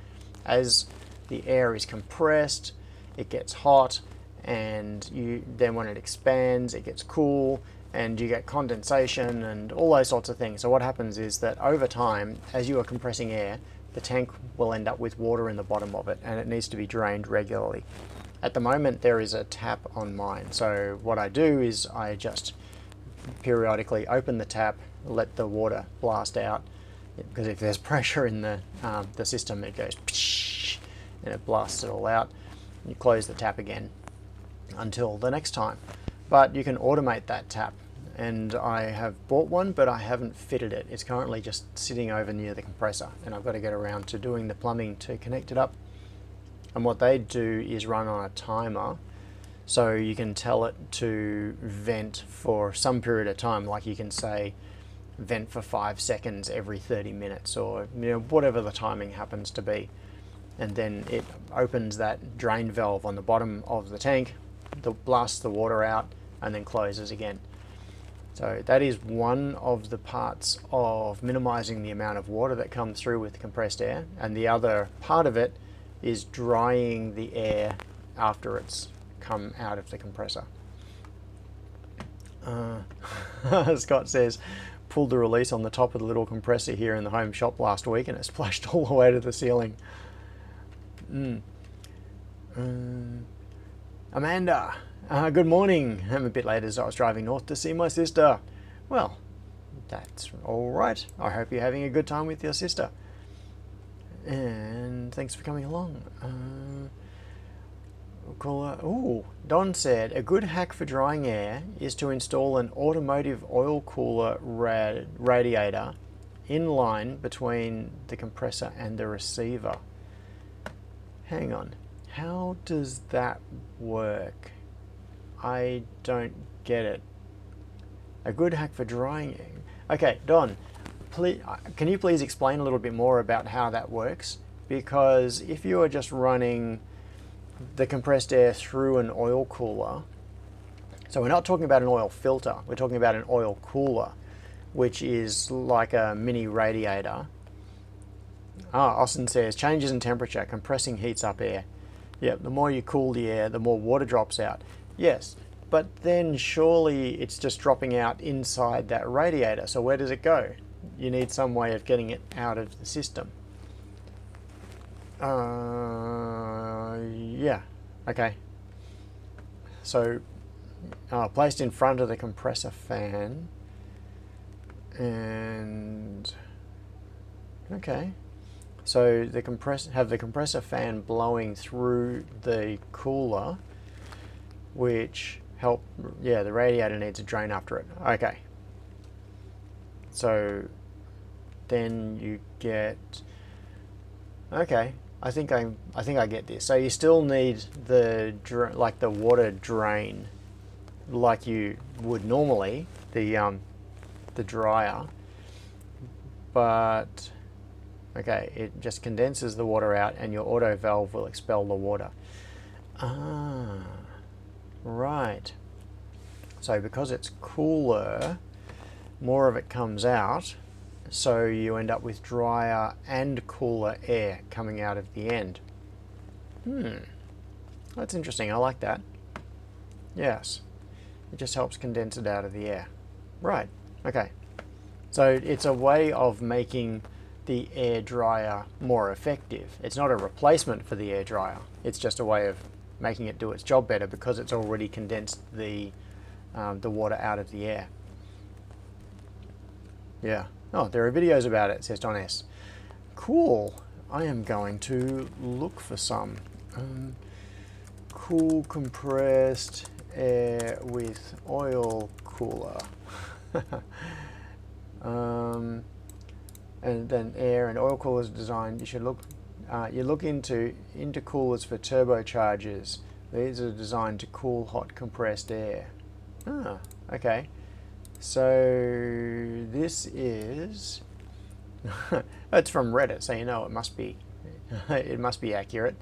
As the air is compressed, it gets hot, and then when it expands, it gets cool, and you get condensation and all those sorts of things. So what happens is that over time, as you are compressing air, the tank will end up with water in the bottom of it, and it needs to be drained regularly. At the moment, there is a tap on mine. So what I do is I just periodically open the tap, let the water blast out, because if there's pressure in the system, it goes psh, and it blasts it all out. You close the tap again until the next time. But you can automate that tap, and I have bought one, but I haven't fitted it. It's currently just sitting over near the compressor, and I've got to get around to doing the plumbing to connect it up. And what they do is run on a timer, so you can tell it to vent for some period of time, like you can say vent for 5 seconds every 30 minutes, or whatever the timing happens to be. And then it opens that drain valve on the bottom of the tank, blasts the water out, and then closes again. So that is one of the parts of minimizing the amount of water that comes through with compressed air, and the other part of it is drying the air after it's come out of the compressor. Scott says, pulled the release on the top of the little compressor here in the home shop last week, and it splashed all the way to the ceiling. Amanda, good morning. I'm a bit late as I was driving north to see my sister. Well, that's all right. I hope you're having a good time with your sister. And thanks for coming along. Don said, a good hack for drying air is to install an automotive oil cooler radiator in line between the compressor and the receiver. Hang on, how does that work? I don't get it. A good hack for drying air. Okay, Don, please, can you please explain a little bit more about how that works? Because if you are just running the compressed air through an oil cooler, so we're not talking about an oil filter, we're talking about an oil cooler, which is like a mini radiator. Austin says, changes in temperature, compressing heats up air. Yep, the more you cool the air, the more water drops out. Yes, but then surely it's just dropping out inside that radiator, so where does it go? You need some way of getting it out of the system. Yeah, okay. So, placed in front of the compressor fan, and okay. So the compressor fan blowing through the cooler, which the radiator needs a drain after it. Okay. So then you get, okay, I think I get this. So you still need the water drain, like you would normally, the dryer, but okay, it just condenses the water out, and your auto valve will expel the water. Right. So because it's cooler, more of it comes out, so you end up with drier and cooler air coming out of the end. That's interesting. I like that. Yes. It just helps condense it out of the air. Right. Okay. So it's a way of making the air dryer more effective. It's not a replacement for the air dryer. It's just a way of making it do its job better because it's already condensed the water out of the air. Yeah. Oh, there are videos about it, says Don S. Cool. I am going to look for some. Cool compressed air with oil cooler. And then air and oil coolers designed. You should look. You look into intercoolers for turbochargers. These are designed to cool hot compressed air. Ah, okay. So this is. It's from Reddit, so you know it must be. It must be accurate.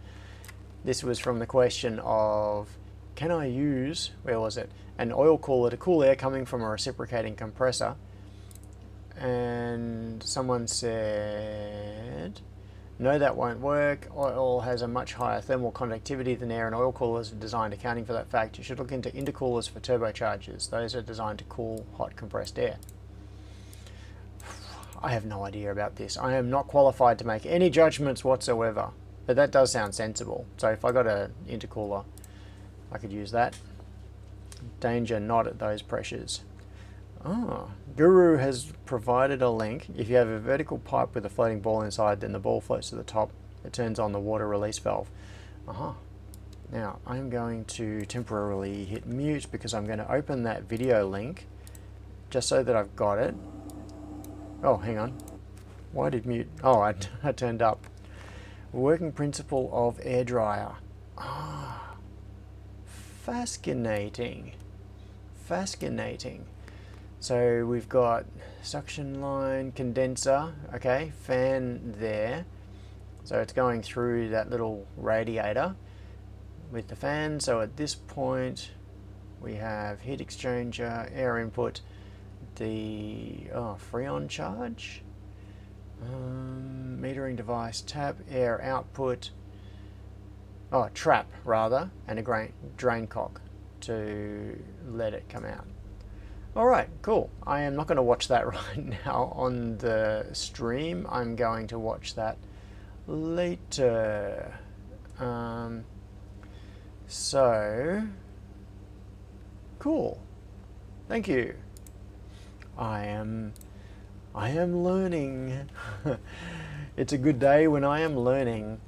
This was from the question of, can I use, where was it, an oil cooler to cool air coming from a reciprocating compressor? And someone said, no, that won't work. Oil has a much higher thermal conductivity than air, and oil coolers are designed accounting for that fact. You should look into intercoolers for turbochargers. Those are designed to cool hot compressed air. I have no idea about this. I am not qualified to make any judgments whatsoever. But that does sound sensible. So if I got an intercooler, I could use that. Danger not at those pressures. Oh, Guru has provided a link. If you have a vertical pipe with a floating ball inside, then the ball floats to the top. It turns on the water release valve. Now, I'm going to temporarily hit mute because I'm going to open that video link just so that I've got it. Oh, hang on. Why did mute? Oh, I turned up. Working principle of air dryer. Ah, fascinating. Fascinating. So we've got suction line, condenser, okay, fan there. So it's going through that little radiator with the fan. So at this point we have heat exchanger, air input, the freon charge. Metering device, tap, air output, trap rather, and a drain cock to let it come out. Alright, cool. I am not going to watch that right now on the stream. I'm going to watch that later. So, cool. Thank you. I am learning. It's a good day when I am learning.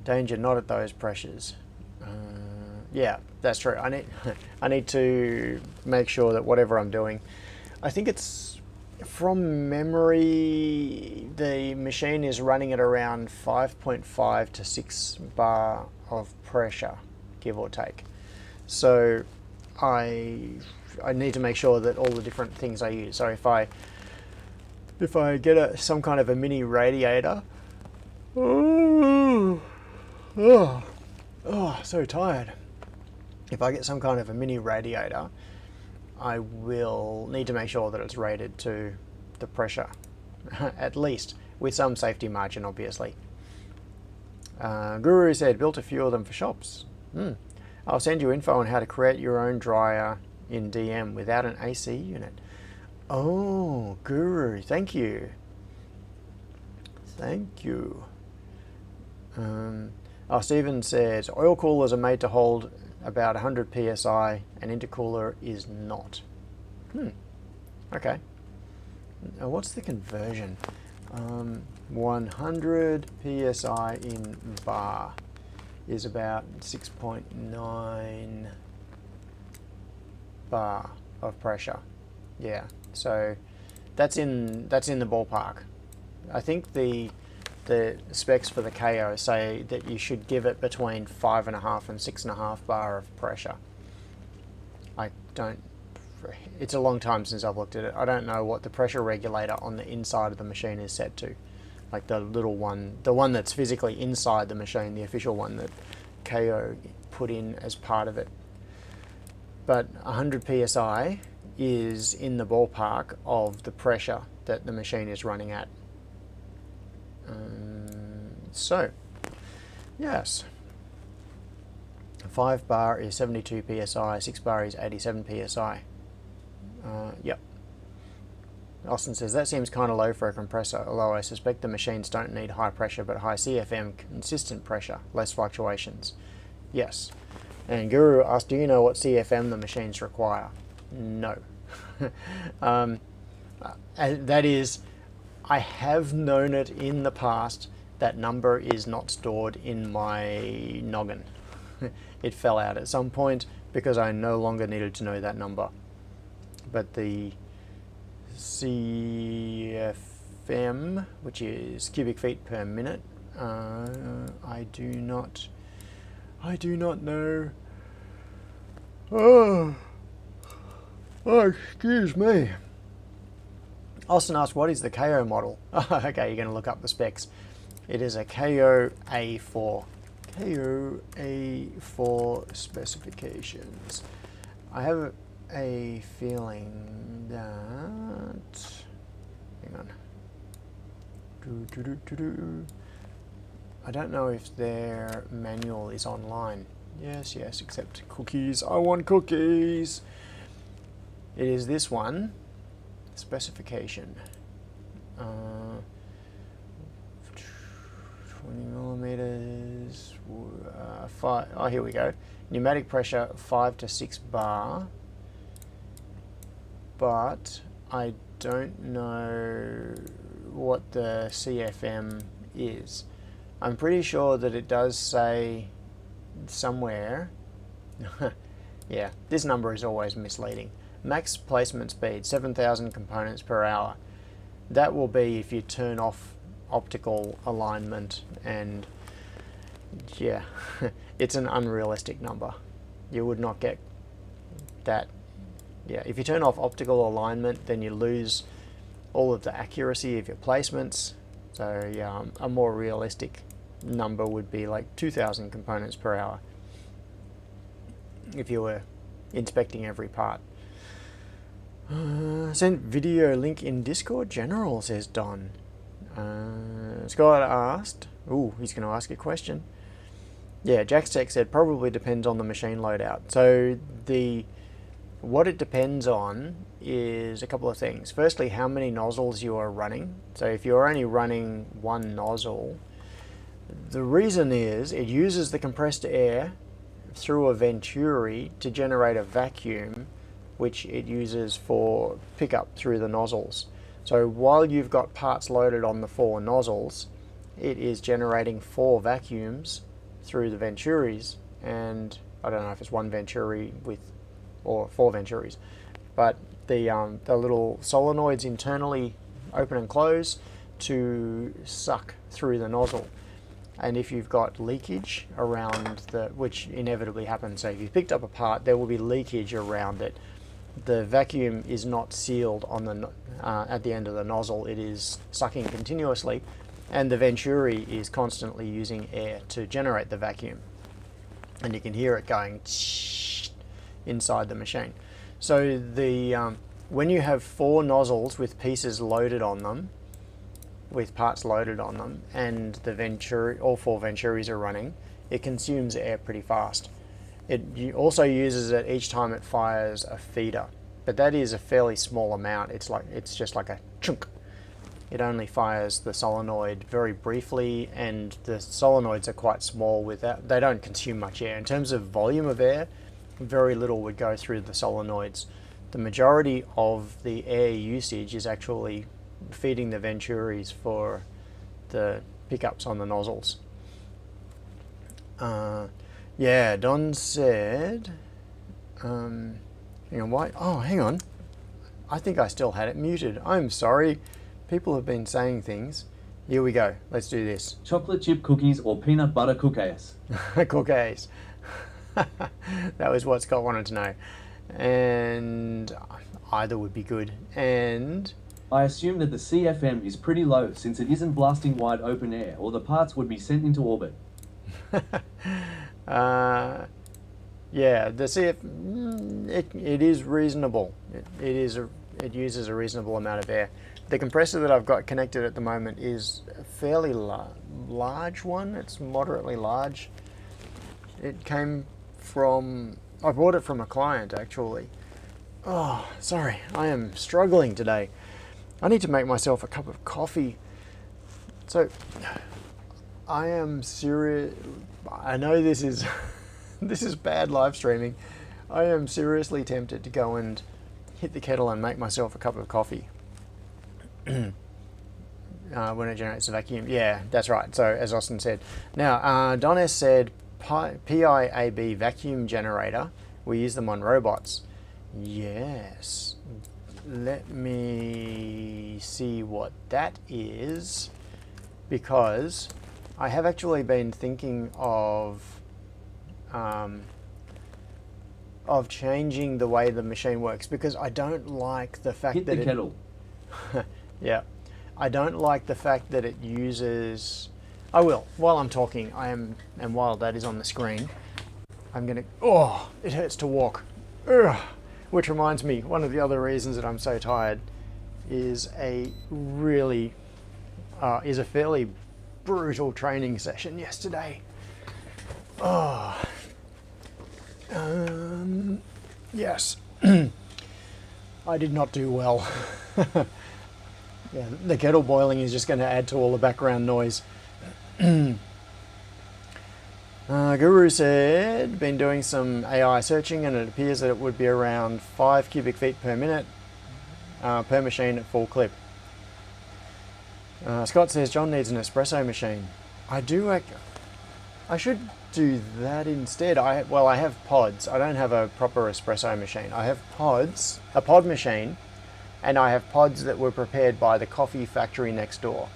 Danger not at those pressures. Yeah, that's true. I need to make sure that whatever I'm doing, I think it's from memory, the machine is running at around 5.5 to 6 bar of pressure, give or take. So I need to make sure that all the different things I use. So if I get some kind of a mini radiator, so tired. If I get some kind of a mini radiator, I will need to make sure that it's rated to the pressure, at least, with some safety margin, obviously. Guru said, built a few of them for shops. I'll send you info on how to create your own dryer in DM without an AC unit. Oh, Guru, thank you. Thank you. Stephen says, oil coolers are made to hold about 100 psi, an intercooler is not. Okay. Now, what's the conversion? 100 psi in bar is about 6.9 bar of pressure. Yeah, so that's in the ballpark. I think the specs for the KO say that you should give it between 5.5 and 6.5 bar of pressure. It's a long time since I've looked at it. I don't know what the pressure regulator on the inside of the machine is set to. Like the little one, the one that's physically inside the machine, the official one that KO put in as part of it. But 100 psi is in the ballpark of the pressure that the machine is running at. So, yes. 5 bar is 72 psi, 6 bar is 87 psi. Yep. Austin says, that seems kind of low for a compressor, although I suspect the machines don't need high pressure but high CFM, consistent pressure, less fluctuations. Yes. And Guru asked, do you know what CFM the machines require? No. And that is, I have known it in the past. That number is not stored in my noggin. It fell out at some point because I no longer needed to know that number. But the CFM, which is cubic feet per minute, I do not know. Oh, excuse me. Austin asked, what is the KO model? Okay, you're going to look up the specs. It is a KO A4. KO A4 specifications. I have a feeling that... Hang on. I don't know if their manual is online. Yes, except cookies. I want cookies! It is this one. Specification. 20 millimeters. Here we go. Pneumatic pressure 5 to 6 bar. But I don't know what the CFM is. I'm pretty sure that it does say somewhere. Yeah, this number is always misleading. Max placement speed, 7,000 components per hour. That will be if you turn off optical alignment, and yeah, it's an unrealistic number. You would not get that. Yeah, if you turn off optical alignment, then you lose all of the accuracy of your placements. So yeah, a more realistic number would be like 2,000 components per hour if you were inspecting every part. Send video link in Discord General, says Don. Scott asked, he's going to ask a question. Yeah, Jack's Tech said probably depends on the machine loadout. So what it depends on is a couple of things. Firstly, how many nozzles you are running. So if you're only running one nozzle, the reason is it uses the compressed air through a venturi to generate a vacuum, which it uses for pickup through the nozzles. So while you've got parts loaded on the 4 nozzles, it is generating 4 vacuums through the venturis, and I don't know if it's 1 venturi or 4 venturis, but the little solenoids internally open and close to suck through the nozzle. And if you've got leakage around which inevitably happens, so if you picked up a part, there will be leakage around it. The vacuum is not sealed on at the end of the nozzle. It is sucking continuously, and the venturi is constantly using air to generate the vacuum. And you can hear it going inside the machine. So when you have 4 nozzles with pieces loaded on them, with parts loaded on them, and the all 4 venturis are running, it consumes air pretty fast. It also uses it each time it fires a feeder, but that is a fairly small amount. It's just like a chunk. It only fires the solenoid very briefly, and the solenoids are quite small. They don't consume much air. In terms of volume of air, very little would go through the solenoids. The majority of the air usage is actually feeding the venturis for the pickups on the nozzles. Yeah, Don said, hang on, why? Oh, hang on. I think I still had it muted. I'm sorry. People have been saying things. Here we go. Let's do this. Chocolate chip cookies or peanut butter cookies? Cookies. That was what Scott wanted to know. And either would be good. And I assume that the CFM is pretty low since it isn't blasting wide open air, or the parts would be sent into orbit. Yeah, the CF, it is reasonable. It uses a reasonable amount of air. The compressor that I've got connected at the moment is a fairly large one. It's moderately large. It came from, I bought it from a client actually. Oh, sorry, I am struggling today. I need to make myself a cup of coffee. So, I am serious. I know this is this is bad live streaming. I am seriously tempted to go and hit the kettle and make myself a cup of coffee. when it generates a vacuum. Yeah, that's right. So as Austin said. Now, Don S said PIAB vacuum generator. We use them on robots. Yes. Let me see what that is, because I have actually been thinking of changing the way the machine works, because I don't like the fact Hit that the kettle. yeah, I don't like the fact that it uses. I will while I'm talking. And while that is on the screen, I'm gonna. Oh, it hurts to walk. Ugh. Which reminds me, one of the other reasons that I'm so tired is a fairly brutal training session yesterday. Oh. Yes. I did not do well. Yeah, the kettle boiling is just going to add to all the background noise. Guru said, been doing some AI searching, and it appears that it would be around 5 cubic feet per minute per machine at full clip. Scott says, John needs an espresso machine. I should do that instead. I have pods. I don't have a proper espresso machine. I have pods, a pod machine, and I have pods that were prepared by the coffee factory next door.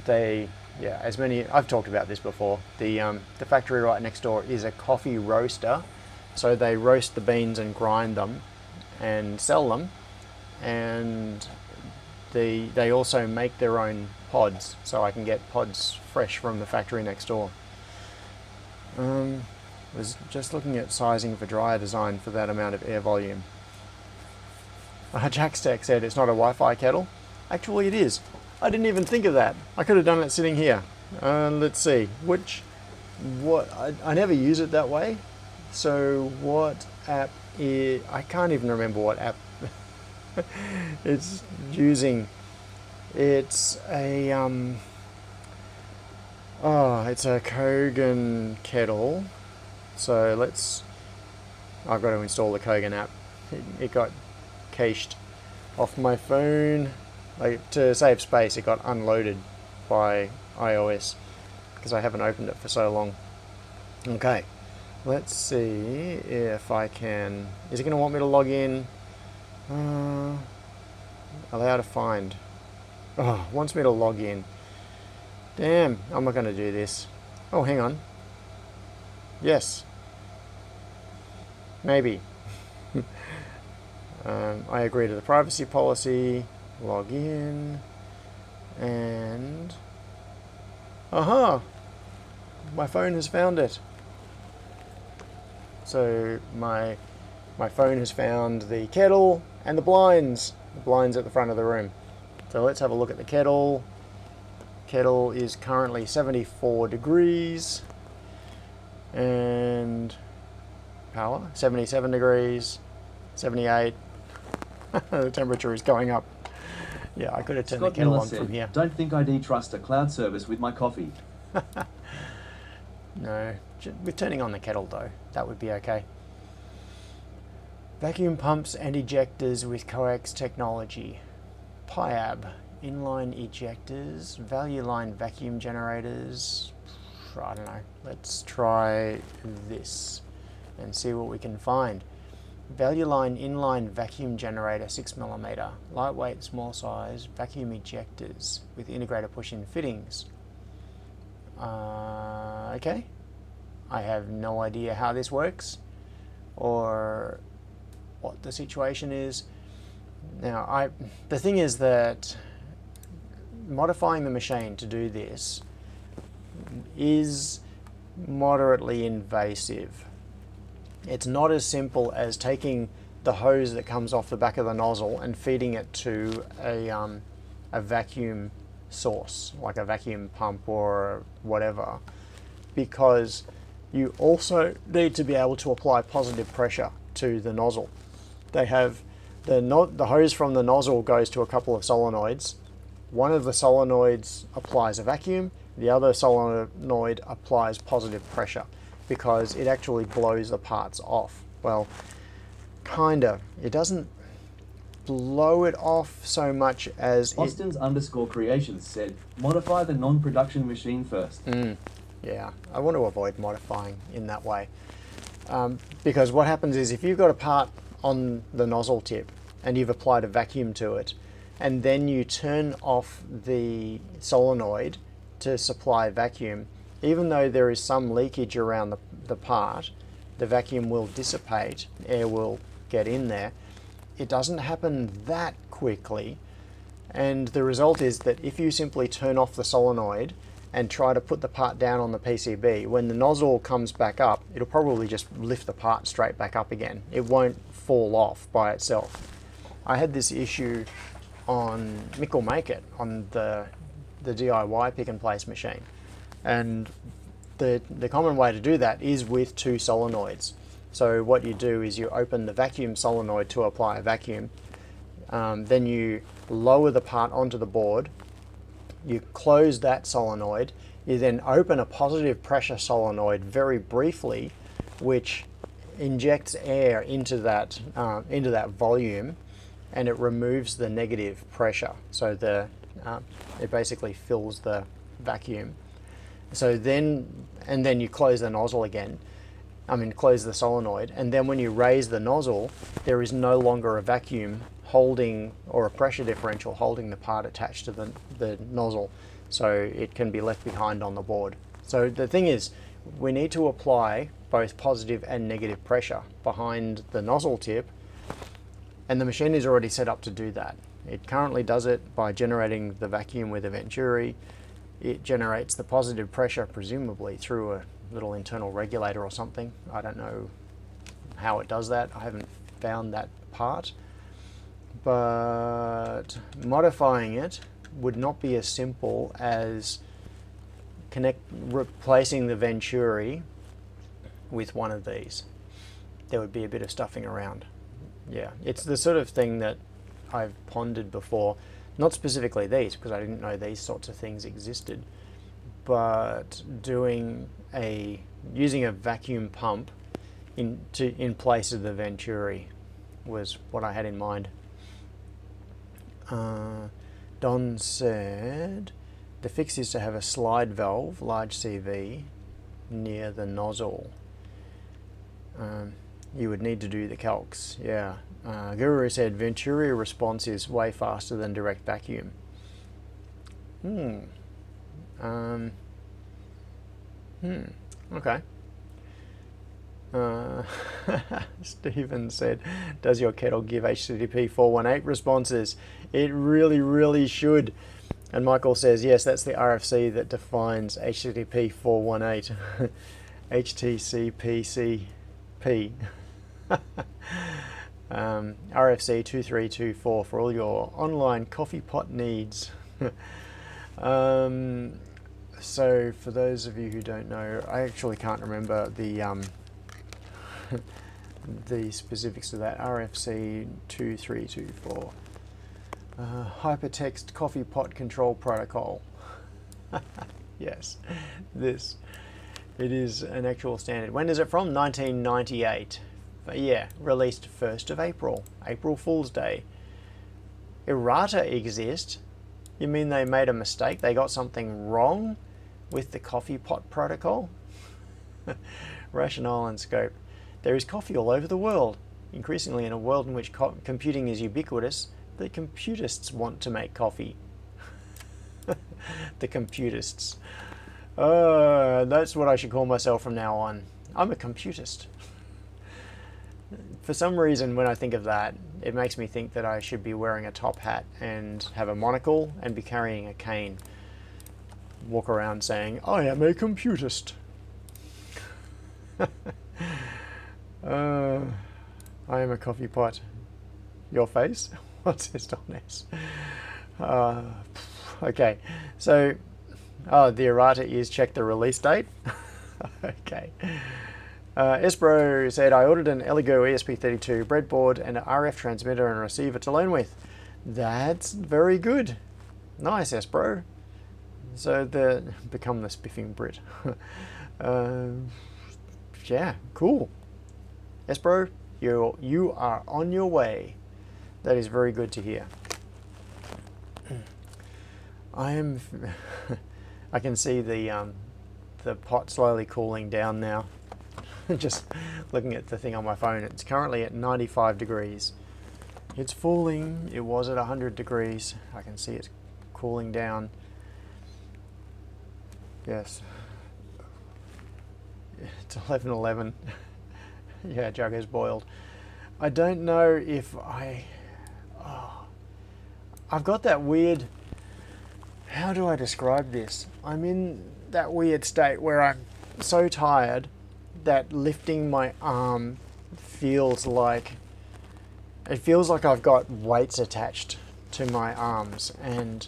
I've talked about this before. The factory right next door is a coffee roaster, so they roast the beans and grind them and sell them, and they also make their own pods, so I can get pods fresh from the factory next door. Was just looking at sizing for dryer design for that amount of air volume. Jack's Tech said it's not a Wi-Fi kettle. Actually, it is. I didn't even think of that. I could have done it sitting here. Let's see. I never use it that way. So what app is... I can't even remember what app it's using. It's a... it's a Kogan kettle. So I've got to install the Kogan app. It got cached off my phone. To save space, it got unloaded by iOS because I haven't opened it for so long. Okay, let's see if I can. Is it going to want me to log in? Allow to find. Oh, wants me to log in. Damn, I'm not going to do this. Oh, hang on. Yes. Maybe. I agree to the privacy policy. Log in, and aha, my phone has found it. So my phone has found the kettle and the blinds at the front of the room. So let's have a look at the kettle. Kettle is currently 74 degrees, and power 77 degrees, 78. The temperature is going up. Yeah, I could have turned the kettle on from here. Don't think I need trust a cloud service with my coffee. No, with turning on the kettle though, that would be okay. Vacuum pumps and ejectors with coax technology. PIAB, inline ejectors, value line vacuum generators. I don't know. Let's try this and see what we can find. Value line inline vacuum generator 6mm, lightweight, small size, vacuum ejectors with integrator push-in fittings. Okay, I have no idea how this works or what the situation is. Now, the thing is that modifying the machine to do this is moderately invasive. It's not as simple as taking the hose that comes off the back of the nozzle and feeding it to a vacuum source, like a vacuum pump or whatever, because you also need to be able to apply positive pressure to the nozzle. They have the hose from the nozzle goes to a couple of solenoids. One of the solenoids applies a vacuum, the other solenoid applies positive pressure, because it actually blows the parts off. Well, kinda. It doesn't. blow it off so much as Austin's underscore creations said, modify the non-production machine first. Yeah, I want to avoid modifying in that way. Because what happens is if you've got a part on the nozzle tip and you've applied a vacuum to it, and then you turn off the solenoid to supply vacuum, even though there is some leakage around the part, the vacuum will dissipate, air will get in there. It doesn't happen that quickly, and the result is that if you simply turn off the solenoid and try to put the part down on the PCB, when the nozzle comes back up, it'll probably just lift the part straight back up again. It won't fall off by itself. I had this issue on Mick or Make It, on the DIY pick and place machine. And the common way to do that is with two solenoids. So what you do is you open the vacuum solenoid to apply a vacuum, then you lower the part onto the board, you close that solenoid, you then open a positive pressure solenoid very briefly, which injects air into that volume, and it removes the negative pressure. So it basically fills the vacuum. So then you close the nozzle again. Close the solenoid, and then when you raise the nozzle, there is no longer a vacuum holding, or a pressure differential holding the part attached to the nozzle, so it can be left behind on the board. So the thing is, we need to apply both positive and negative pressure behind the nozzle tip, and the machine is already set up to do that. It currently does it by generating the vacuum with a venturi. It generates the positive pressure presumably through a little internal regulator or something. I don't know how it does that. I haven't found that part. But modifying it would not be as simple as replacing the venturi with one of these. There would be a bit of stuffing around. Yeah, it's the sort of thing that I've pondered before. Not specifically these, because I didn't know these sorts of things existed, but using a vacuum pump in place of the venturi was what I had in mind. Don said the fix is to have a slide valve, large CV, near the nozzle. You would need to do the calcs. Yeah. Guru said venturi response is way faster than direct vacuum. Okay. Stephen said, does your kettle give HTTP 418 responses? It really, really should. And Michael says, yes, that's the RFC that defines HTTP 418. HTCPCP. RFC 2324 for all your online coffee pot needs. So for those of you who don't know, I actually can't remember the the specifics of that. RFC 2324. Hypertext coffee pot control protocol. Yes, it is an actual standard. When is it from? 1998. But yeah, released 1st of April. April Fool's Day. Errata exist? You mean they made a mistake? They got something wrong with the coffee pot protocol? Rationale and scope. There is coffee all over the world. Increasingly in a world in which computing is ubiquitous, the computists want to make coffee. The computists. That's what I should call myself from now on. I'm a computist. For some reason, when I think of that, it makes me think that I should be wearing a top hat and have a monocle and be carrying a cane. Walk around saying, I am a computist. I am a coffee pot. Your face? What's this on this? Okay, so the errata is check the release date. Okay. Espro said, I ordered an Eligo ESP32 breadboard and an RF transmitter and receiver to learn with. That's very good. Nice, Espro. So become the spiffing Brit. Yeah, cool. Espro, you are on your way. That is very good to hear. I can see the pot slowly cooling down now. Just looking at the thing on my phone, it's currently at 95 degrees. It's falling. It was at 100 degrees. I can see it's cooling down. Yes. It's 11:11. Yeah, jug is boiled. I don't know if I've got that weird, how do I describe this? I'm in that weird state where I'm so tired that lifting my arm feels like I've got weights attached to my arms, and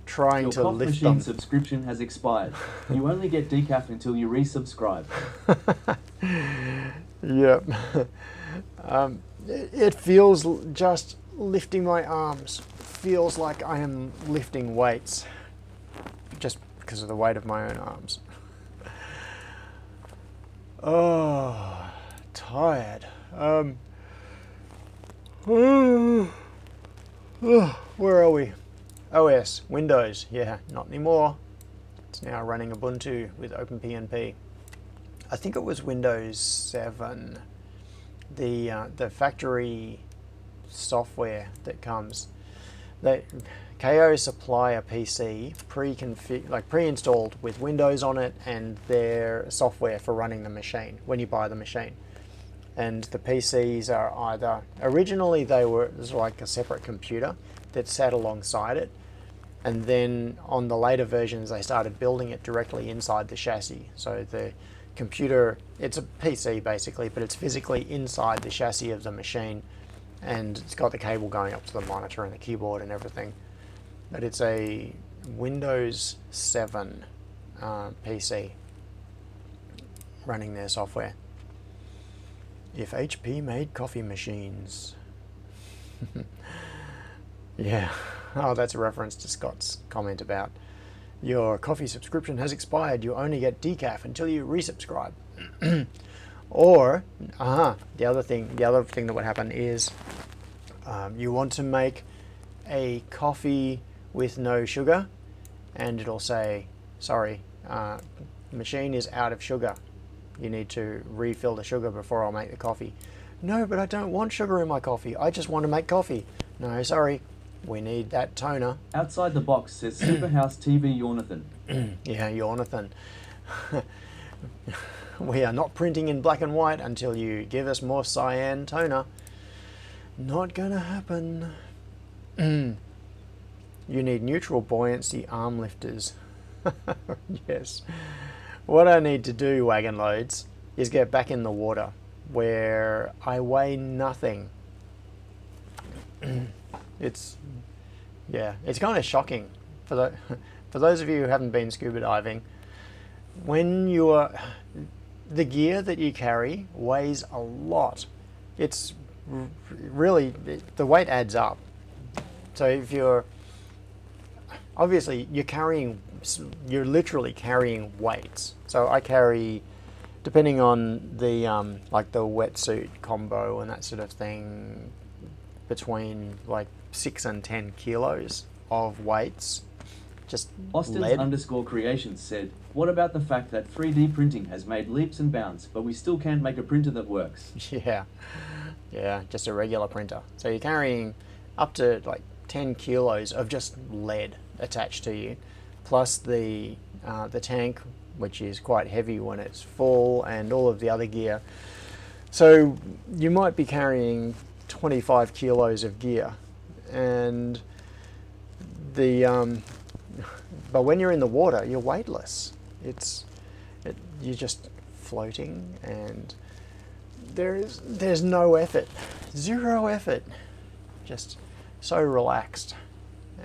trying Your to coffee lift machine them. subscription has expired. You only get decaf until you resubscribe. Yep. It feels, just lifting my arms feels like I am lifting weights, just because of the weight of my own arms. Oh, tired. Where are we? OS, Windows. Yeah, not anymore. It's now running Ubuntu with OpenPNP. I think it was Windows 7. The factory software that comes. KO supply a PC pre-installed with Windows on it and their software for running the machine when you buy the machine. And the PCs are either, originally it was like a separate computer that sat alongside it, and then on the later versions they started building it directly inside the chassis. So the computer, it's a PC basically, but it's physically inside the chassis of the machine, and it's got the cable going up to the monitor and the keyboard and everything. But it's a Windows 7 PC running their software. If HP made coffee machines. Yeah. Oh, that's a reference to Scott's comment about your coffee subscription has expired. You only get decaf until you resubscribe. Or, the other thing that would happen is you want to make a coffee with no sugar, and it'll say, sorry, machine is out of sugar. You need to refill the sugar before I'll make the coffee. No, but I don't want sugar in my coffee. I just want to make coffee. No, sorry. We need that toner. Outside the box says Superhouse TV Yornathan. Yeah, Yornathan. We are not printing in black and white until you give us more cyan toner. Not gonna happen. You need neutral buoyancy arm lifters. Yes. What I need to do, wagon loads, is get back in the water where I weigh nothing. It's kind of shocking for those of you who haven't been scuba diving. When the gear that you carry weighs a lot. It's really, the weight adds up. So if you're literally carrying weights. So I carry, depending on the like the wetsuit combo and that sort of thing, between like 6 and 10 kilos of weights. Just Austin's_creations said, what about the fact that 3D printing has made leaps and bounds, but we still can't make a printer that works? Yeah, just a regular printer. So you're carrying up to like 10 kilos of just lead attached to you, plus the tank, which is quite heavy when it's full, and all of the other gear. So you might be carrying 25 kilos of gear, and but when you're in the water, you're weightless. You're just floating, and there's no effort, zero effort, just so relaxed,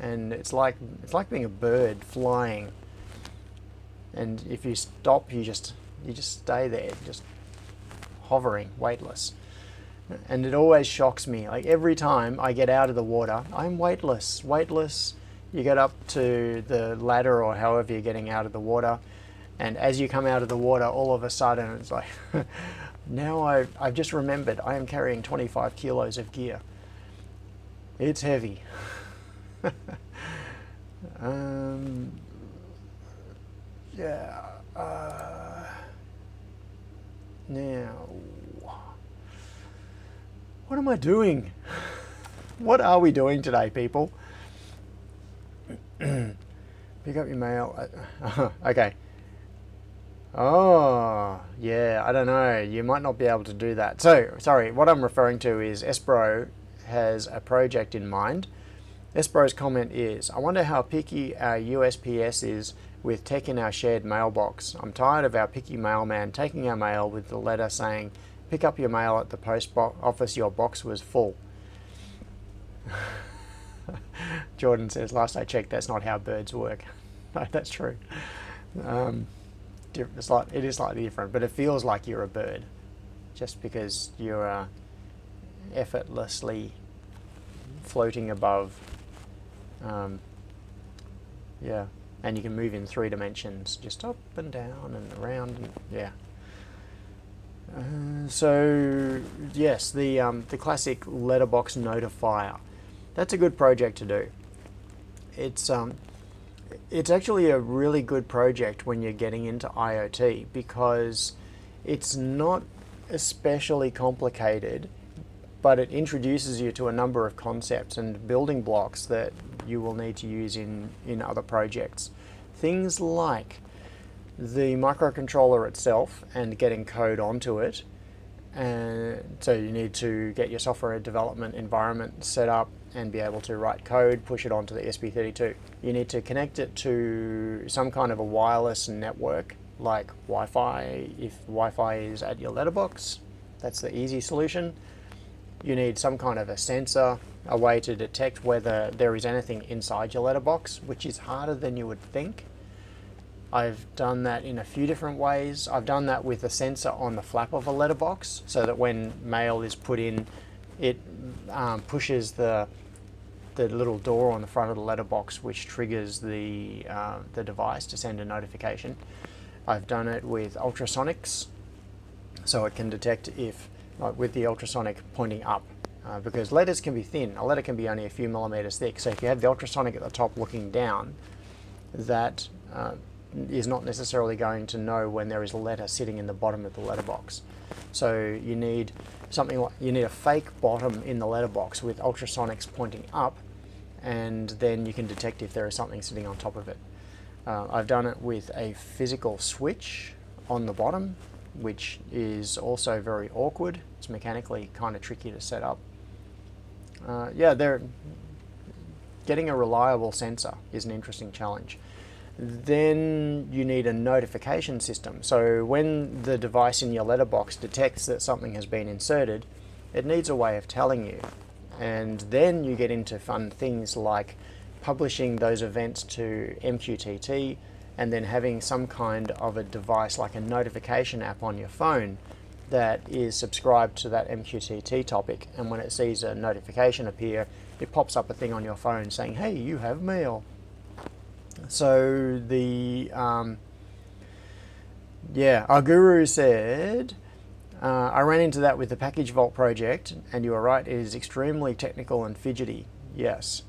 and it's like being a bird flying. And if you stop, you just stay there, just hovering, weightless. And it always shocks me. Like every time I get out of the water, I'm weightless. You get up to the ladder or however you're getting out of the water, and as you come out of the water, all of a sudden it's like, now I've just remembered I am carrying 25 kilos of gear. It's heavy. um, yeah. Now, what am I doing? What are we doing today, people? Pick up your mail. Okay. Oh, yeah, I don't know. You might not be able to do that. So, sorry, what I'm referring to is Espro has a project in mind. Espro's comment is, I wonder how picky our USPS is with tech in our shared mailbox. I'm tired of our picky mailman taking our mail with the letter saying, pick up your mail at the post office, your box was full. Jordan says, last I checked, that's not how birds work. No, that's true. It is slightly different, but it feels like you're a bird just because you're effortlessly floating above. Yeah, and you can move in 3 dimensions, just up and down and around, and yeah. So yes, the classic letterbox notifier. That's a good project to do. It's actually a really good project when you're getting into IoT because it's not especially complicated, but it introduces you to a number of concepts and building blocks that you will need to use in other projects. Things like the microcontroller itself and getting code onto it. And so you need to get your software development environment set up and be able to write code, push it onto the ESP32. You need to connect it to some kind of a wireless network like Wi-Fi. If Wi-Fi is at your letterbox, that's the easy solution. You need some kind of a sensor, a way to detect whether there is anything inside your letterbox, which is harder than you would think. I've done that in a few different ways. I've done that with a sensor on the flap of a letterbox so that when mail is put in, it pushes the little door on the front of the letterbox, which triggers the device to send a notification. I've done it with ultrasonics, so it can detect if, with the ultrasonic pointing up, because letters can be thin. A letter can be only a few millimeters thick, so if you have the ultrasonic at the top looking down, that is not necessarily going to know when there is a letter sitting in the bottom of the letterbox. So you need something like, you need a fake bottom in the letterbox with ultrasonics pointing up, and then you can detect if there is something sitting on top of it. I've done it with a physical switch on the bottom, which is also very awkward. It's mechanically kind of tricky to set up. Yeah, getting a reliable sensor is an interesting challenge. Then you need a notification system. So when the device in your letterbox detects that something has been inserted, it needs a way of telling you. And then you get into fun things like publishing those events to MQTT and then having some kind of a device like a notification app on your phone that is subscribed to that MQTT topic. And when it sees a notification appear, it pops up a thing on your phone saying, hey, you have mail. So our guru said, I ran into that with the Package Vault project, and you are right, it is extremely technical and fidgety. Yes.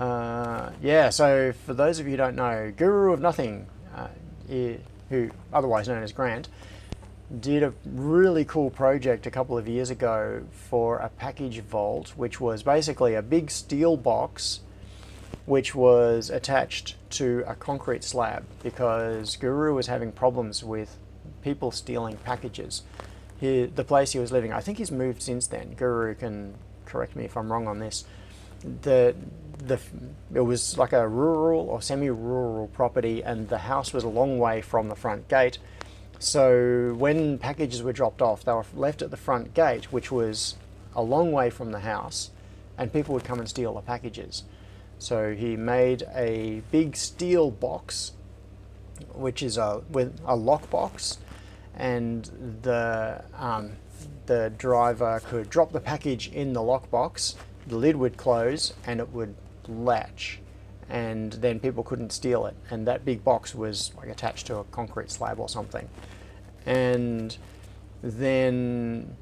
Yeah, so for those of you who don't know, Guru of Nothing, who otherwise known as Grant, did a really cool project a couple of years ago for a Package Vault, which was basically a big steel box which was attached to a concrete slab because Guru was having problems with people stealing packages. The place he was living, I think he's moved since then. Guru can correct me if I'm wrong on this. It was like a rural or semi-rural property, and the house was a long way from the front gate. So when packages were dropped off, they were left at the front gate, which was a long way from the house, and people would come and steal the packages. So he made a big steel box, which is with a lock box, and the driver could drop the package in the lockbox, the lid would close, and it would latch, and then people couldn't steal it. And that big box was like attached to a concrete slab or something. And then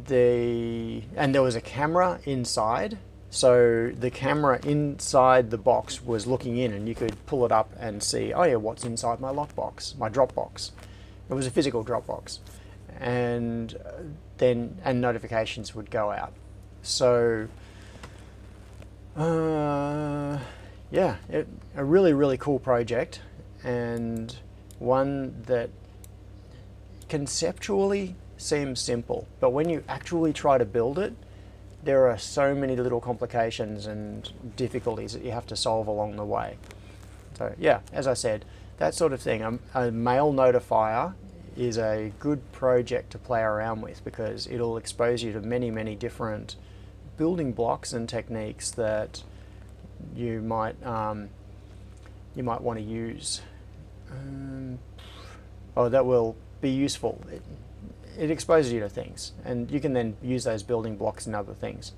and there was a camera inside. So the camera inside the box was looking in, and you could pull it up and see, oh yeah, what's inside my lockbox, my drop box. It was a physical drop box. And notifications would go out. So yeah, a really, really cool project, and one that conceptually seems simple, but when you actually try to build it, there are so many little complications and difficulties that you have to solve along the way. So yeah, as I said, that sort of thing, a mail notifier is a good project to play around with, because it'll expose you to many, many different building blocks and techniques that you might want to use. That will be useful. It exposes you to things, and you can then use those building blocks in other things.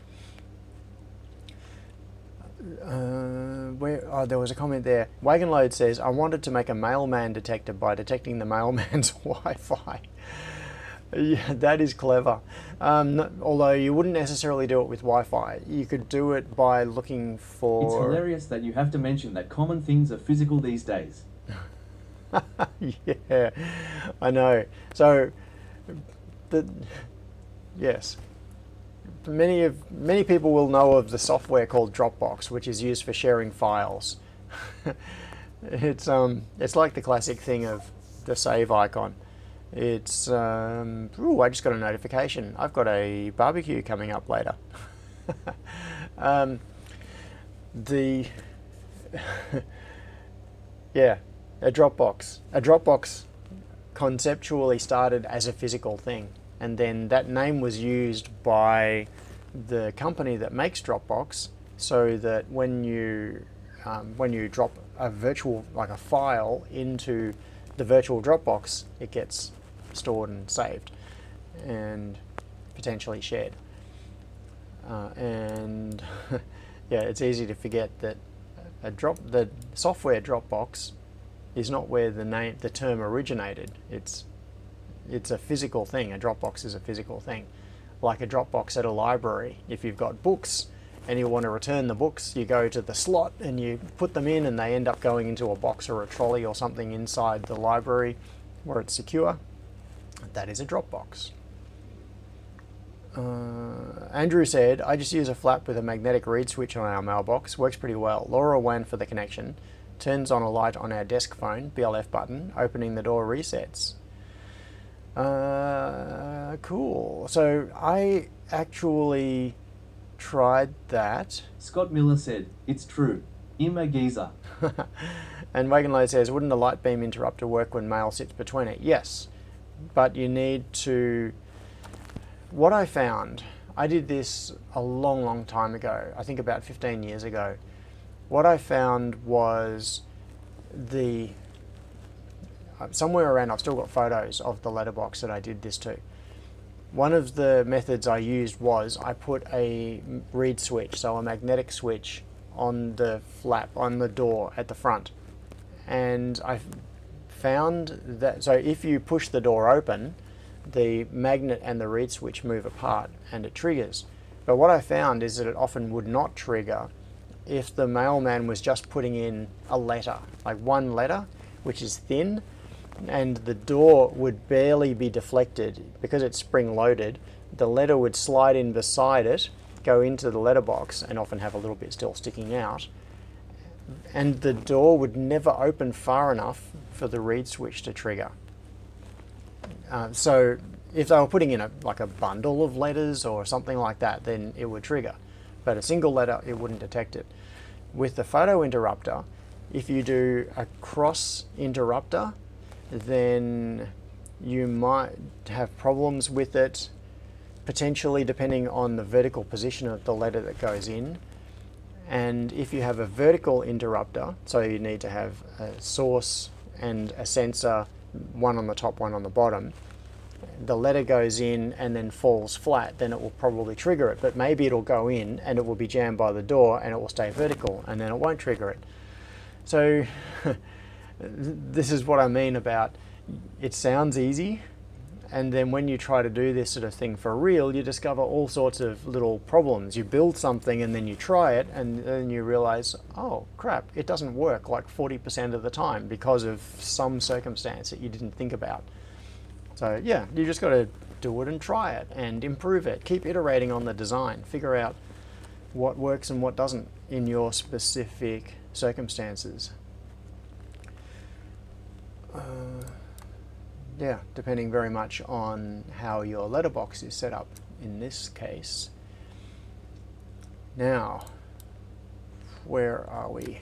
There was a comment there. Wagon Load says, I wanted to make a mailman detector by detecting the mailman's Wi-Fi. Yeah, that is clever. Although you wouldn't necessarily do it with Wi-Fi. You could do it by looking for... It's hilarious that you have to mention that common things are physical these days. Yeah, I know. So, yes. Many people will know of the software called Dropbox, which is used for sharing files. It's like the classic thing of the save icon. It's I just got a notification. I've got a barbecue coming up later. Yeah, a Dropbox. A Dropbox conceptually started as a physical thing, and then that name was used by the company that makes Dropbox, so that when you drop a virtual, like a file, into the virtual Dropbox, it gets stored and saved and potentially shared. And yeah, it's easy to forget that the software Dropbox is not where the term originated. It's a physical thing. A Dropbox is a physical thing. Like a Dropbox at a library. If you've got books and you want to return the books, you go to the slot and you put them in, and they end up going into a box or a trolley or something inside the library where it's secure. That is a Dropbox. Andrew said, I just use a flap with a magnetic reed switch on our mailbox. Works pretty well. LoRaWAN for the connection. Turns on a light on our desk phone, BLF button. Opening the door resets. Cool. So I actually tried that. Scott Miller said, it's true. Ima Giza. And Wagon Load says, wouldn't a light beam interrupter work when mail sits between it? Yes, but you need to... What I found, I did this a long, long time ago, I think about 15 years ago. What I found was somewhere around, I've still got photos of the letterbox that I did this to. One of the methods I used was I put a reed switch, so a magnetic switch, on the flap, on the door at the front. And I found that, so if you push the door open, the magnet and the reed switch move apart and it triggers. But what I found is that it often would not trigger if the mailman was just putting in a letter, like one letter, which is thin, and the door would barely be deflected because it's spring loaded. The letter would slide in beside it, go into the letterbox, and often have a little bit still sticking out. And the door would never open far enough for the reed switch to trigger. So if they were putting in a bundle of letters or something like that, then it would trigger. But a single letter, it wouldn't detect it. With the photo interrupter, if you do a cross interrupter, then you might have problems with it, potentially depending on the vertical position of the letter that goes in. And if you have a vertical interrupter, so you need to have a source and a sensor, one on the top, one on the bottom, the letter goes in and then falls flat, then it will probably trigger it. But maybe it'll go in and it will be jammed by the door and it will stay vertical, and then it won't trigger it. So this is what I mean about, it sounds easy, And then when you try to do this sort of thing for real, you discover all sorts of little problems. You build something and then you try it and then you realize, oh crap, it doesn't work like 40% of the time because of some circumstance that you didn't think about. So yeah, you just got to do it and try it and improve it. Keep iterating on the design. Figure out what works and what doesn't in your specific circumstances. Yeah, depending very much on how your letterbox is set up in this case. Now, where are we?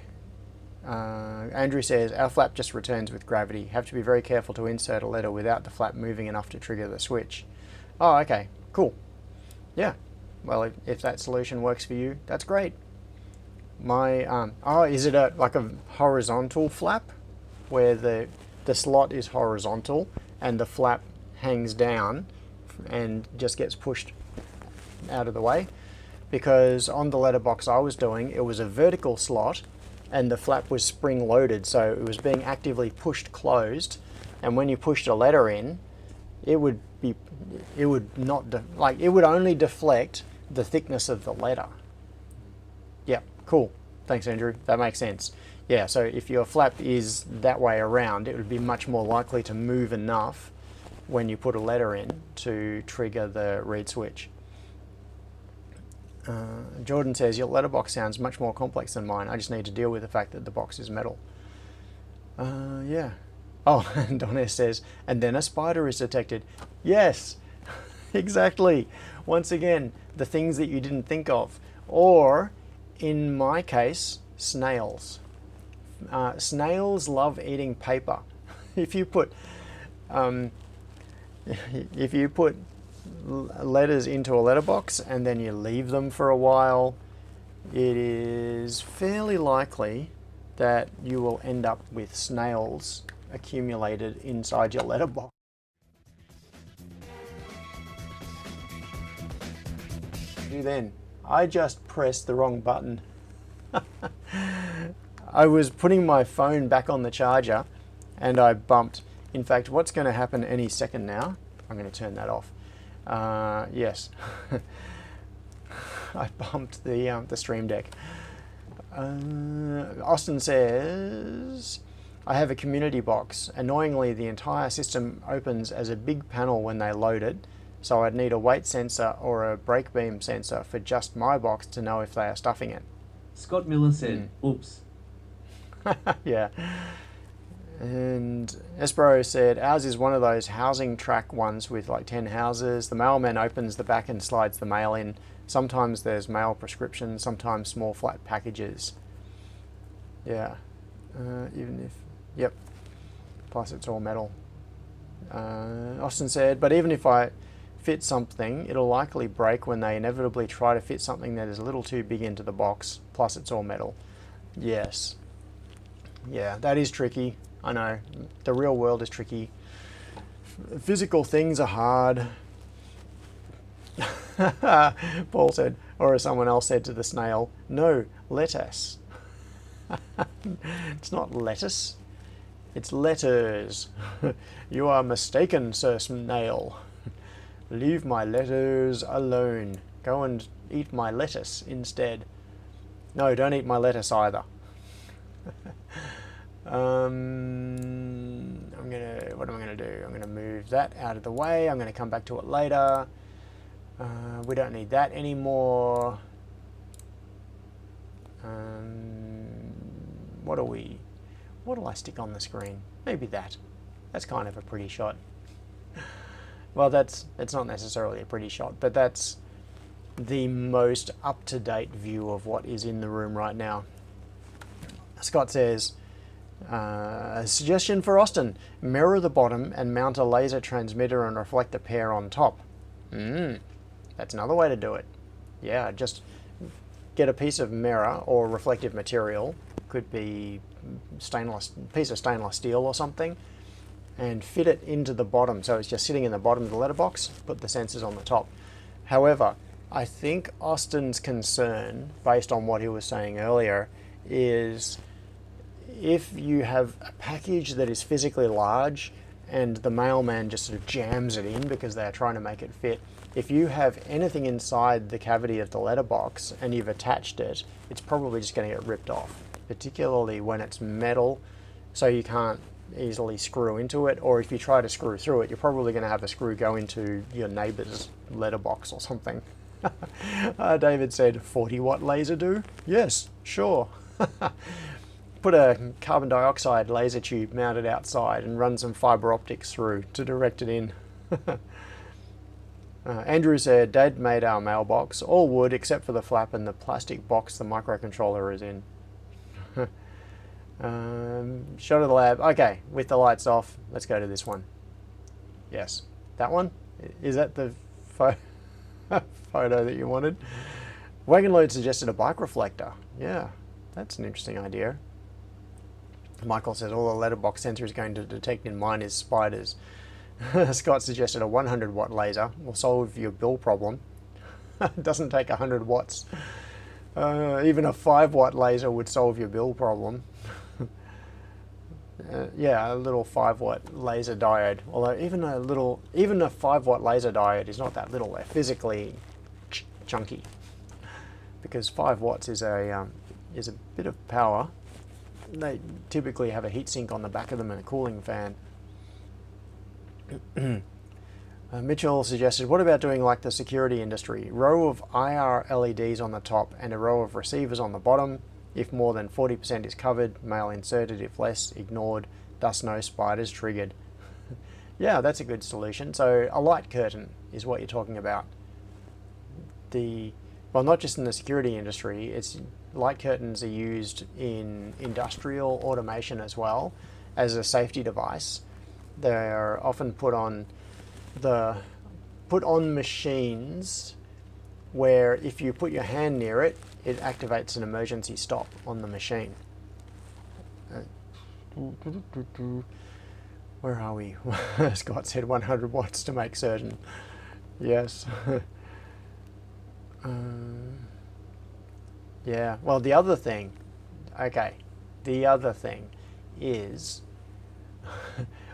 Andrew says, our flap just returns with gravity. Have to be very careful to insert a letter without the flap moving enough to trigger the switch. Oh, okay, cool. Yeah, well, if that solution works for you, that's great. My, oh, is it like a horizontal flap where the slot is horizontal and the flap hangs down and just gets pushed out of the way? Because on the letterbox I was doing, it was a vertical slot and the flap was spring loaded, so it was being actively pushed closed, and when you pushed a letter in, it would only deflect the thickness of the letter. Yeah, cool. Thanks, Andrew. That makes sense. Yeah, so if your flap is that way around, it would be much more likely to move enough when you put a letter in to trigger the read switch. Jordan says, your letterbox sounds much more complex than mine. I just need to deal with the fact that the box is metal. Yeah. Oh, and Doness says, and then a spider is detected. Yes, exactly. Once again, the things that you didn't think of. Or, in my case, snails. Snails love eating paper. If you put letters into a letterbox and then you leave them for a while, it is fairly likely that you will end up with snails accumulated inside your letterbox. Then I just pressed the wrong button. I was putting my phone back on the charger and I bumped. In fact, what's going to happen any second now, I'm going to turn that off. Yes, I bumped the Stream Deck. Austin says, I have a community box. Annoyingly, the entire system opens as a big panel when they load it, so I'd need a weight sensor or a brake beam sensor for just my box to know if they are stuffing it. Scott Miller said, oops. Yeah. And Espero said, ours is one of those housing track ones with like 10 houses. The mailman opens the back and slides the mail in. Sometimes there's mail prescriptions, sometimes small flat packages. Yeah. Even if, yep. Plus it's all metal. Austin said, but even if I fit something, it'll likely break when they inevitably try to fit something that is a little too big into the box. Plus it's all metal. Yes. Yeah, that is tricky. I know, the real world is tricky. Physical things are hard. Paul said, or as someone else said to the snail, no, lettuce. It's not lettuce, it's letters. You are mistaken, Sir Snail. Leave my letters alone. Go and eat my lettuce instead. No, don't eat my lettuce either. What am I gonna do? I'm gonna move that out of the way. I'm gonna come back to it later. We don't need that anymore. What'll I stick on the screen? Maybe that. That's kind of a pretty shot. Well, it's not necessarily a pretty shot, but that's the most up-to-date view of what is in the room right now. Scott says, a suggestion for Austin, mirror the bottom and mount a laser transmitter and reflector pair on top. That's another way to do it. Yeah, just get a piece of mirror or reflective material, could be piece of stainless steel or something, and fit it into the bottom so it's just sitting in the bottom of the letterbox, put the sensors on the top. However, I think Austin's concern, based on what he was saying earlier, is if you have a package that is physically large and the mailman just sort of jams it in because they're trying to make it fit. If you have anything inside the cavity of the letterbox and you've attached it, it's probably just going to get ripped off, particularly when it's metal, so you can't easily screw into it, or if you try to screw through it, you're probably going to have a screw go into your neighbor's letterbox or something. David said, 40-watt laser do? Yes, sure. Put a carbon dioxide laser tube mounted outside and run some fiber optics through to direct it in. Andrew said, Dad made our mailbox, all wood except for the flap and the plastic box the microcontroller is in. Shot of the lab. Okay, with the lights off, let's go to this one. Yes, that one? Is that the photo that you wanted? Wagon Load suggested a bike reflector. Yeah, that's an interesting idea. Michael says all the letterbox sensor is going to detect in mine is spiders. Scott suggested a 100-watt laser will solve your bill problem. It doesn't take 100 watts. Even a 5-watt laser would solve your bill problem. Yeah, a little 5-watt laser diode. Although even a 5-watt laser diode is not that little. They're physically chunky, because 5 watts is a bit of power. They typically have a heatsink on the back of them and a cooling fan. Mitchell suggested, what about doing like the security industry? Row of IR LEDs on the top and a row of receivers on the bottom. If more than 40% is covered, mail inserted. If less, ignored. Thus no spiders triggered. Yeah, that's a good solution. So a light curtain is what you're talking about. Well, not just in the security industry, light curtains are used in industrial automation as well as a safety device. They're often put on machines where if you put your hand near it, it activates an emergency stop on the machine. Where are we? Scott said 100 watts to make certain. Yes. Yeah, well, the other thing is,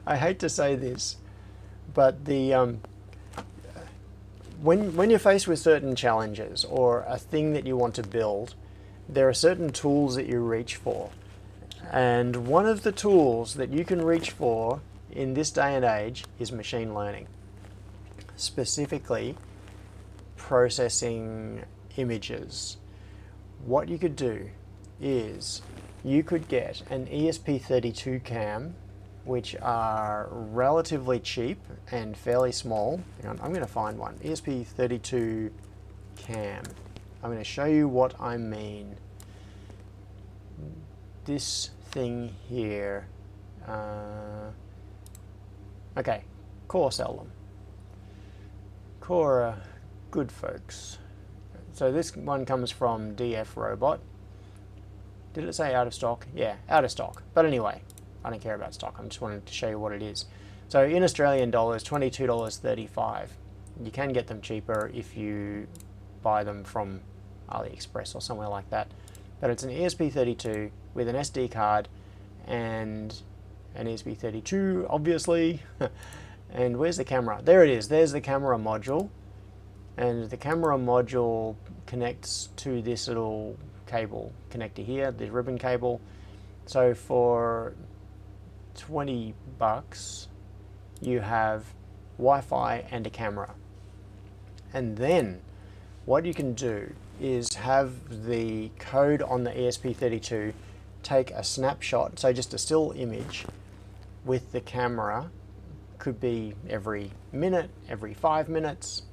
I hate to say this, but when you're faced with certain challenges or a thing that you want to build, there are certain tools that you reach for. And one of the tools that you can reach for in this day and age is machine learning. Specifically, processing images. What you could do is you could get an ESP32 cam, which are relatively cheap and fairly small. Hang on, I'm going to find one. ESP32 cam. I'm going to show you what I mean. This thing here. Okay, Core sell them. Core are good folks. So this one comes from DF Robot. Did it say out of stock? Yeah, out of stock. But anyway, I don't care about stock. I just wanted to show you what it is. So in Australian dollars, $22.35. You can get them cheaper if you buy them from AliExpress or somewhere like that. But it's an ESP32 with an SD card and an ESP32, obviously. And where's the camera? There it is. There's the camera module. And the camera module connects to this little cable connector here, the ribbon cable. So for 20 bucks, you have Wi-Fi and a camera. And then what you can do is have the code on the ESP32 take a snapshot, so just a still image with the camera, could be every minute, every 5 minutes,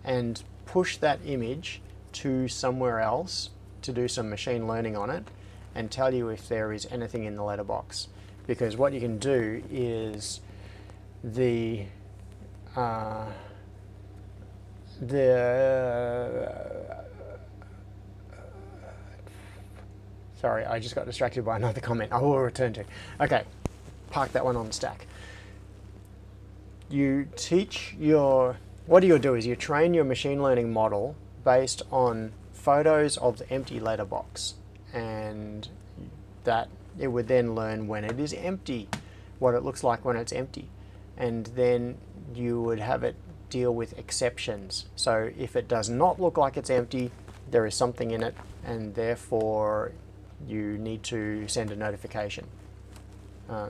and push that image to somewhere else to do some machine learning on it and tell you if there is anything in the letterbox. Because what you can do is sorry, I just got distracted by another comment I will return to. Okay, park that one on the stack. You teach what you'll do is you train your machine learning model based on photos of the empty letterbox, and that it would then learn when it is empty, what it looks like when it's empty. and then you would have it deal with exceptions. So if it does not look like it's empty, there is something in it, and therefore you need to send a notification.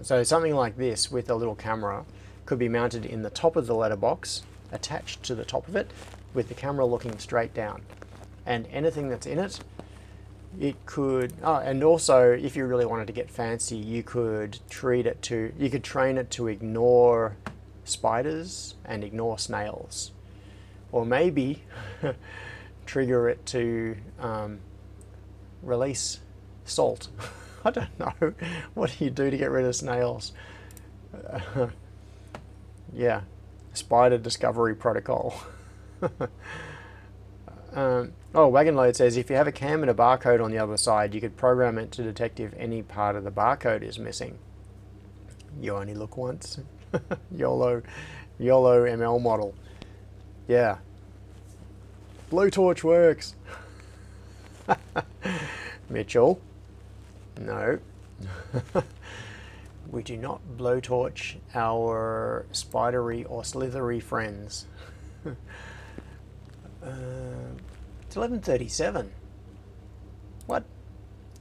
So something like this with a little camera could be mounted in the top of the letterbox, attached to the top of it, with the camera looking straight down. And anything that's in it, it could, and also if you really wanted to get fancy, you could train it to ignore spiders and ignore snails. Or maybe trigger it to release salt. I don't know. What do you do to get rid of snails? Yeah, spider discovery protocol. Wagon Load says if you have a cam and a barcode on the other side, you could program it to detect if any part of the barcode is missing. You only look once. YOLO ML model. Yeah. Blowtorch works. Mitchell. No. We do not blowtorch our spidery or slithery friends. It's 11:37. What?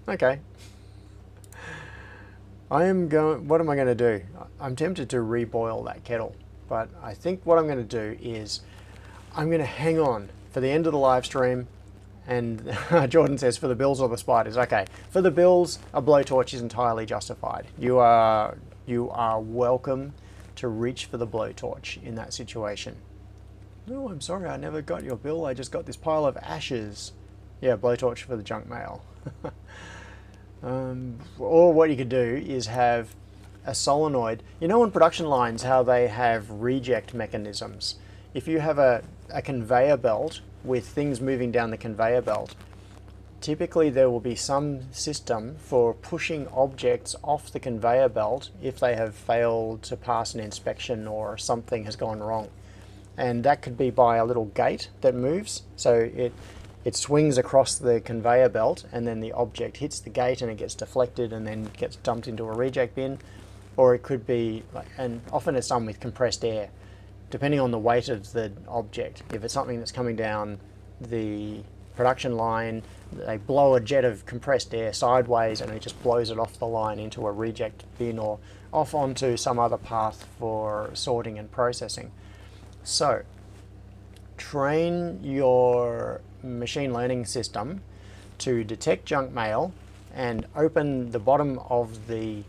Okay. What am I going to do? I'm tempted to reboil that kettle, but I think what I'm going to do is I'm going to hang on for the end of the live stream. And Jordan says, for the bills or the spiders? Okay, for the bills, a blowtorch is entirely justified. You are welcome to reach for the blowtorch in that situation. No, I'm sorry, I never got your bill. I just got this pile of ashes. Yeah, blowtorch for the junk mail. Or what you could do is have a solenoid. You know on production lines how they have reject mechanisms. If you have a conveyor belt with things moving down the conveyor belt, typically there will be some system for pushing objects off the conveyor belt if they have failed to pass an inspection or something has gone wrong. And that could be by a little gate that moves. So it swings across the conveyor belt and then the object hits the gate and it gets deflected and then gets dumped into a reject bin. Or it could be, and often it's done with compressed air, depending on the weight of the object. If it's something that's coming down the production line, they blow a jet of compressed air sideways and it just blows it off the line into a reject bin or off onto some other path for sorting and processing. So, train your machine learning system to detect junk mail and open the bottom of the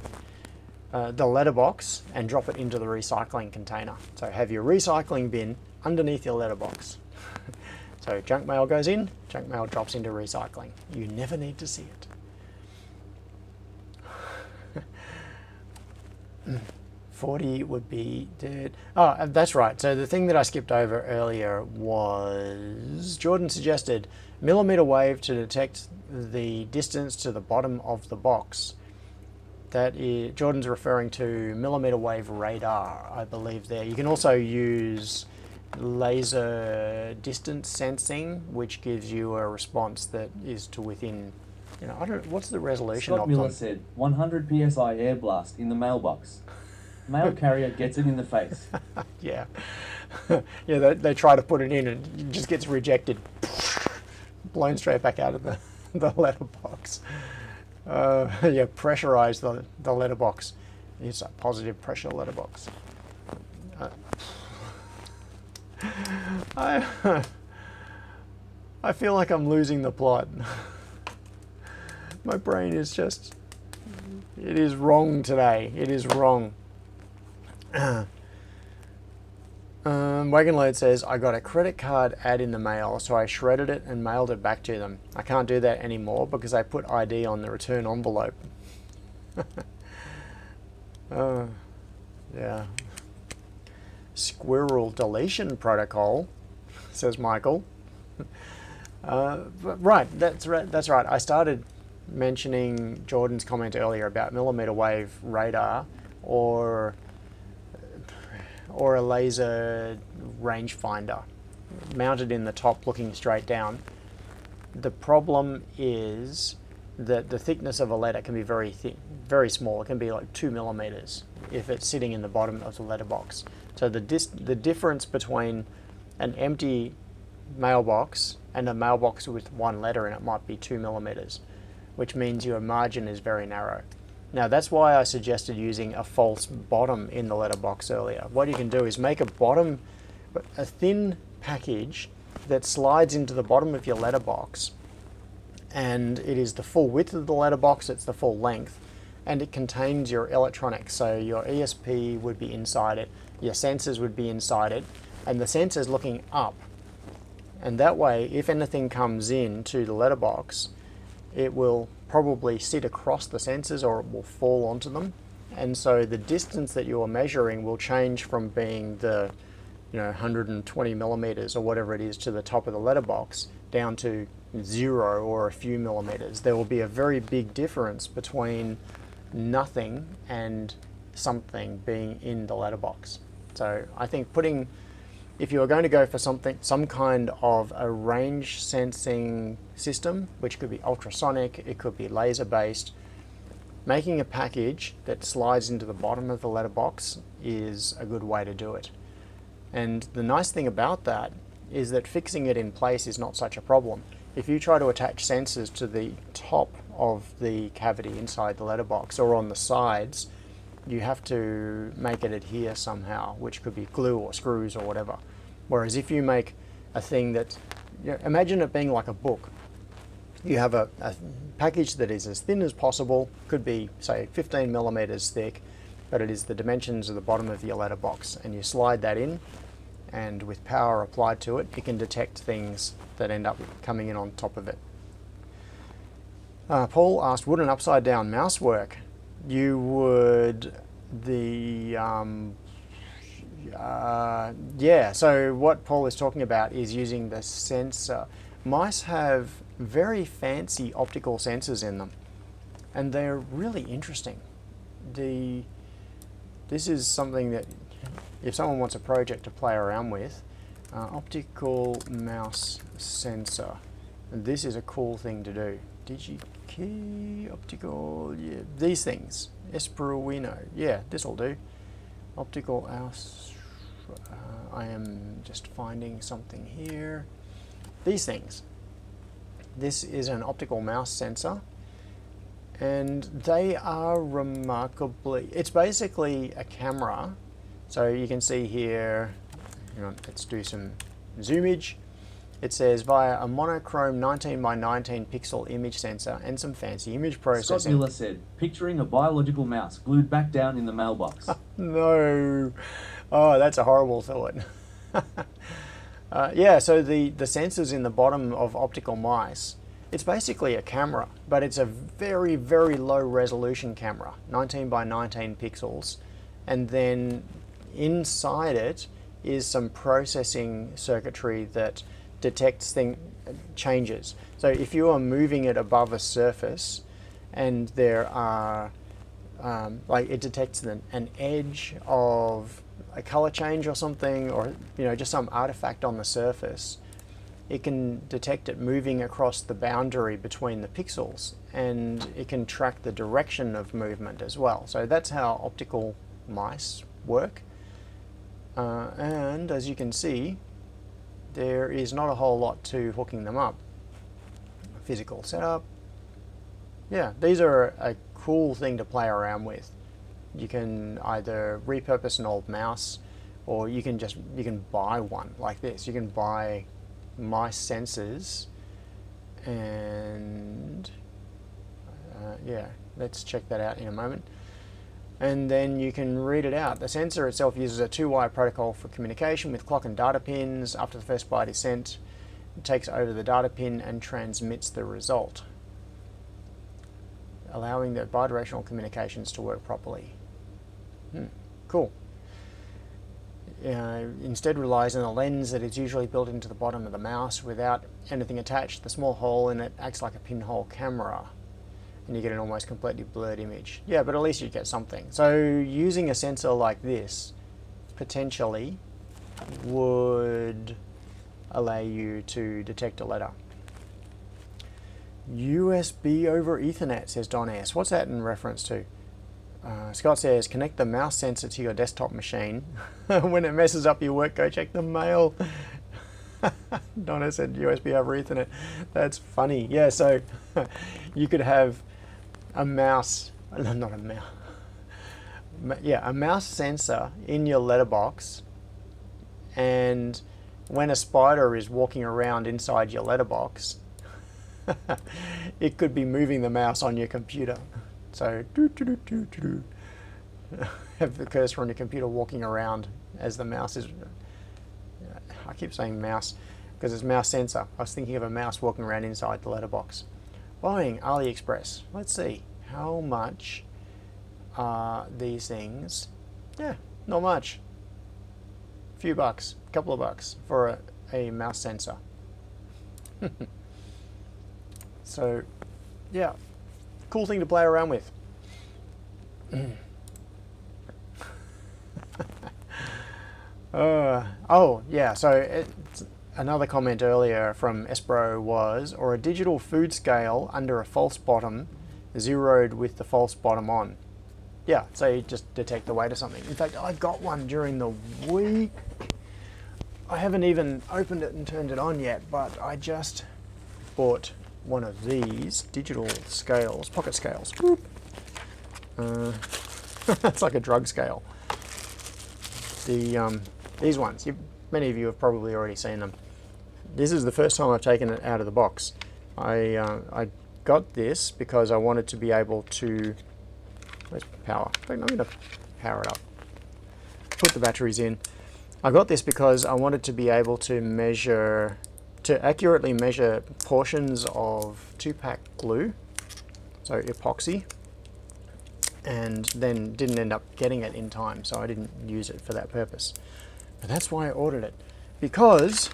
letterbox and drop it into the recycling container. So have your recycling bin underneath your letterbox. So junk mail goes in, junk mail drops into recycling. You never need to see it. 40 would be dead. Oh, that's right. So the thing that I skipped over earlier was Jordan suggested millimeter wave to detect the distance to the bottom of the box. That is, Jordan's referring to millimeter wave radar, I believe there. You can also use laser distance sensing, which gives you a response that is to within, I don't know, what's the resolution Scott of Miller them? said 100 psi air blast in the mailbox. Mail carrier gets it in the face. Yeah. Yeah, they try to put it in and it just gets rejected. Blown straight back out of the letterbox. Yeah, pressurize the letterbox. It's a positive pressure letterbox. I feel like I'm losing the plot. My brain is just, it is wrong today. It is wrong. Wagon Load says, I got a credit card ad in the mail, so I shredded it and mailed it back to them. I can't do that anymore because I put ID on the return envelope. Yeah. Squirrel deletion protocol, says Michael. Right, that's right. I started mentioning Jordan's comment earlier about millimeter wave radar or a laser rangefinder mounted in the top looking straight down. The problem is the thickness of a letter can be very thin, very small. It can be like 2 millimeters if it's sitting in the bottom of the letterbox. So the difference between an empty mailbox and a mailbox with one letter in it might be 2 millimeters, which means your margin is very narrow. Now that's why I suggested using a false bottom in the letterbox earlier. What you can do is make a thin package that slides into the bottom of your letterbox, and it is the full width of the letterbox, it's the full length, and it contains your electronics. So your ESP would be inside it, your sensors would be inside it, and the sensor's looking up. And that way, if anything comes in to the letterbox, it will probably sit across the sensors or it will fall onto them. And so the distance that you're measuring will change from being the 120 millimeters or whatever it is to the top of the letterbox down to 0 or a few millimeters. There will be a very big difference between nothing and something being in the letterbox. So I think if you are going to go for some kind of a range sensing system, which could be ultrasonic, it could be laser based, making a package that slides into the bottom of the letterbox is a good way to do it. And the nice thing about that is that fixing it in place is not such a problem. If you try to attach sensors to the top of the cavity inside the letterbox or on the sides, you have to make it adhere somehow, which could be glue or screws or whatever. Whereas if you make a thing that, imagine it being like a book. You have a package that is as thin as possible, could be say 15 millimeters thick, but it is the dimensions of the bottom of your letterbox, and you slide that in, and with power applied to it, it can detect things that end up coming in on top of it. Paul asked, would an upside down mouse work? You would, yeah, so what Paul is talking about is using the sensor. Mice have very fancy optical sensors in them, and they're really interesting. This is something that if someone wants a project to play around with, optical mouse sensor. And this is a cool thing to do. DigiKey, optical, yeah, these things. Esperuino, yeah, this will do. Optical mouse, I am just finding something here. These things. This is an optical mouse sensor, and they are remarkably, it's basically a camera. So you can see here, let's do some zoomage. It says via a monochrome 19 by 19 pixel image sensor and some fancy image processing. Scott Miller said, picturing a biological mouse glued back down in the mailbox. No. Oh, that's a horrible thought. Yeah, so the sensors in the bottom of optical mice, it's basically a camera, but it's a very, very low resolution camera, 19 by 19 pixels. And then inside it is some processing circuitry that detects changes. So if you are moving it above a surface and there are, like it detects an edge of a color change or something, or just some artifact on the surface, it can detect it moving across the boundary between the pixels, and it can track the direction of movement as well. So that's how optical mice work. And as you can see, there is not a whole lot to hooking them up. Physical setup. Yeah, these are a cool thing to play around with. You can either repurpose an old mouse, or you can buy one like this. You can buy mice sensors, and yeah, let's check that out in a moment. And then you can read it out. The sensor itself uses a 2-wire protocol for communication with clock and data pins. After the first byte is sent, it takes over the data pin and transmits the result, allowing the bidirectional communications to work properly. Cool. Instead relies on a lens that is usually built into the bottom of the mouse without anything attached. The small hole in it acts like a pinhole camera, and you get an almost completely blurred image. Yeah, but at least you get something. So using a sensor like this potentially would allow you to detect a letter. USB over Ethernet, says Don S. What's that in reference to? Scott says, connect the mouse sensor to your desktop machine. When it messes up your work, go check the mail. Donna said USB over Ethernet. That's funny. Yeah, so you could have a mouse, not a mouse, yeah, a mouse sensor in your letterbox, and when a spider is walking around inside your letterbox, it could be moving the mouse on your computer. So have the cursor on your computer walking around as the mouse is, I keep saying mouse because it's mouse sensor. I was thinking of a mouse walking around inside the letterbox. Buying AliExpress. Let's see, how much are these things? Yeah, not much. A few bucks, a couple of bucks for a mouse sensor. So, yeah, cool thing to play around with. Oh, yeah, so another comment earlier from Espro was, or a digital food scale under a false bottom, zeroed with the false bottom on. Yeah, so you just detect the weight of something. In fact, I got one during the week. I haven't even opened it and turned it on yet, but I just bought one of these digital scales, pocket scales. It's like a drug scale. These ones, many of you have probably already seen them. This is the first time I've taken it out of the box. I got this because I wanted to be able to, where's power? In fact, I'm going to power it up. Put the batteries in. I got this because I wanted to be able to measure, to accurately measure portions of 2-pack glue, so epoxy, and then didn't end up getting it in time, so I didn't use it for that purpose. But that's why I ordered it, because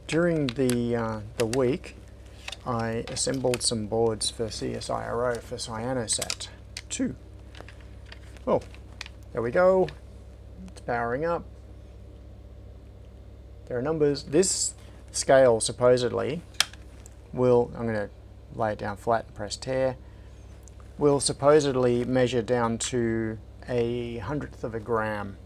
during the week I assembled some boards for CSIRO for Cyanosat 2. Oh, there we go. It's powering up. There are numbers. This scale supposedly will, I'm going to lay it down flat and press tear, will supposedly measure down to 1/100th of a gram.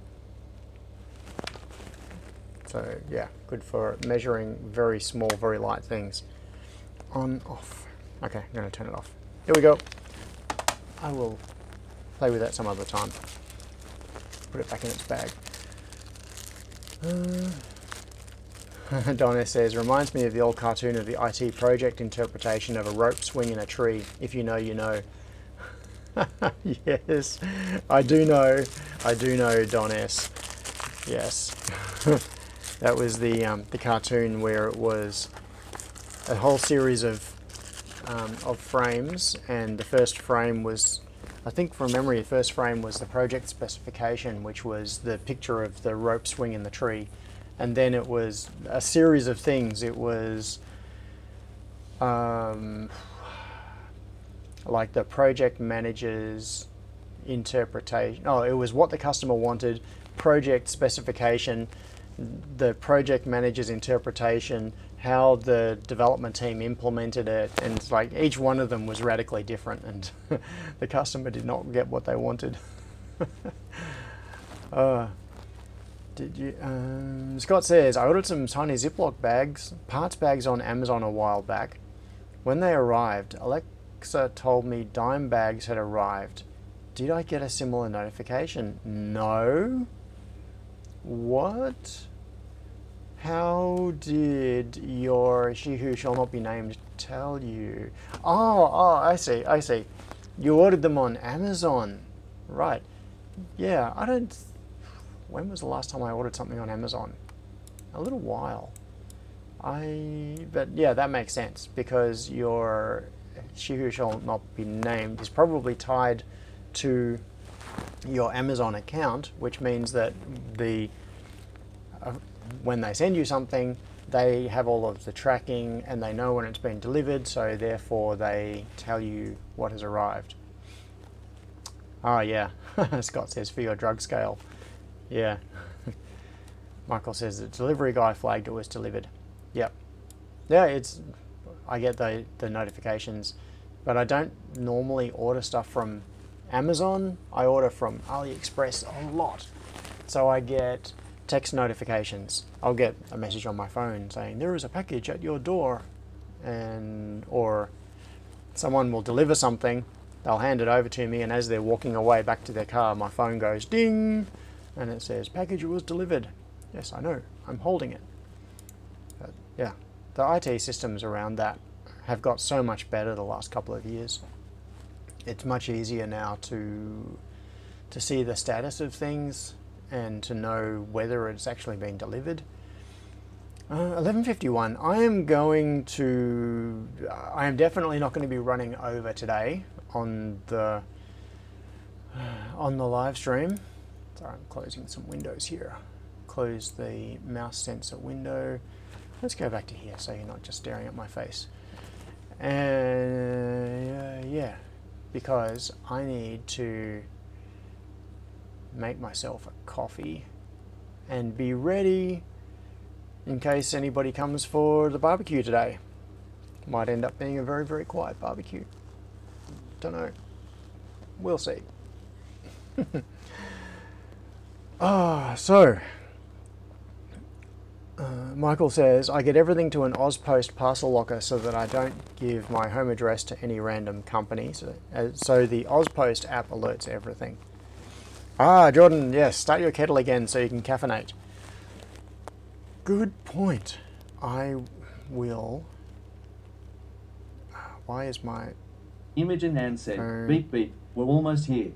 So yeah, good for measuring very small, very light things. On, off. Okay, I'm going to turn it off. Here we go. I will play with that some other time. Put it back in its bag. Donna says, reminds me of the old cartoon of the IT project interpretation of a rope swing in a tree. If you know, you know. Yes, I do know, Don S. Yes. That was the cartoon where it was a whole series of frames, and the first frame was, I think from memory, the first frame was the project specification, which was the picture of the rope swing in the tree. And then it was a series of things. It was like the project manager's interpretation. Oh, it was what the customer wanted, project specification, the project manager's interpretation, how the development team implemented it, and it's like each one of them was radically different, and the customer did not get what they wanted. Did you? Scott says, I ordered some tiny Ziploc bags, parts bags on Amazon a while back. When they arrived, Alexa told me dime bags had arrived. Did I get a similar notification? No. What? How did your she who shall not be named tell you? Oh, I see. You ordered them on Amazon. Right. Yeah, I don't... When was the last time I ordered something on Amazon? A little while. But yeah, that makes sense, because your she who shall not be named is probably tied to your Amazon account, which means that when they send you something, they have all of the tracking and they know when it's been delivered, so therefore they tell you what has arrived. Oh yeah, Scott says for your drug scale. Yeah. Michael says the delivery guy flagged it was delivered. Yep. Yeah, it's I get the notifications, but I don't normally order stuff from Amazon. I order from AliExpress a lot. So I get text notifications. I'll get a message on my phone saying there is a package at your door, or someone will deliver something, they'll hand it over to me, and as they're walking away back to their car, my phone goes ding, and it says package was delivered. Yes, I know, I'm holding it. But yeah, the IT systems around that have got so much better the last couple of years. It's much easier now to see the status of things and to know whether it's actually been delivered. 11:51. I am definitely not going to be running over today on the live stream. Sorry, I'm closing some windows here. Close the mouse sensor window. Let's go back to here so you're not just staring at my face. And yeah, because I need to make myself a coffee and be ready in case anybody comes for the barbecue today. Might end up being a very, very quiet barbecue. Don't know. We'll see. Michael says, I get everything to an Ozpost parcel locker so that I don't give my home address to any random company. So the Ozpost app alerts everything. Jordan, yes, start your kettle again so you can caffeinate. Good point. I will. Why is my... Imogen Ann said, beep beep, we're almost here.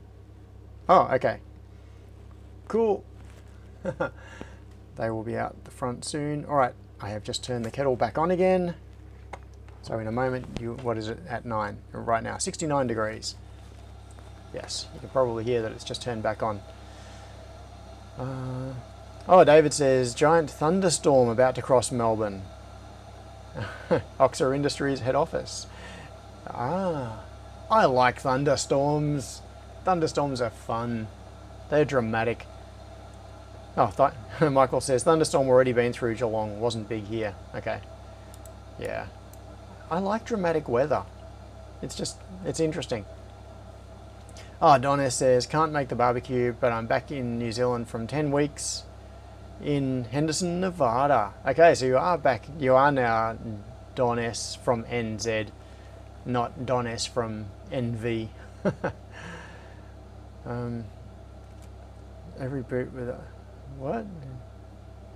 Oh, okay. Cool. They will be out the front soon. All right, I have just turned the kettle back on again. So in a moment, what is it at 9? Right now, 69 degrees. Yes, you can probably hear that it's just turned back on. David says, giant thunderstorm about to cross Melbourne. Oxa Industries head office. I like thunderstorms. Thunderstorms are fun. They're dramatic. Michael says, thunderstorm already been through Geelong, wasn't big here. Okay. Yeah. I like dramatic weather. It's interesting. Donna says, can't make the barbecue, but I'm back in New Zealand from 10 weeks in Henderson, Nevada. Okay, so you are now Don S from NZ, not Don S from NV. Every boot with a... What?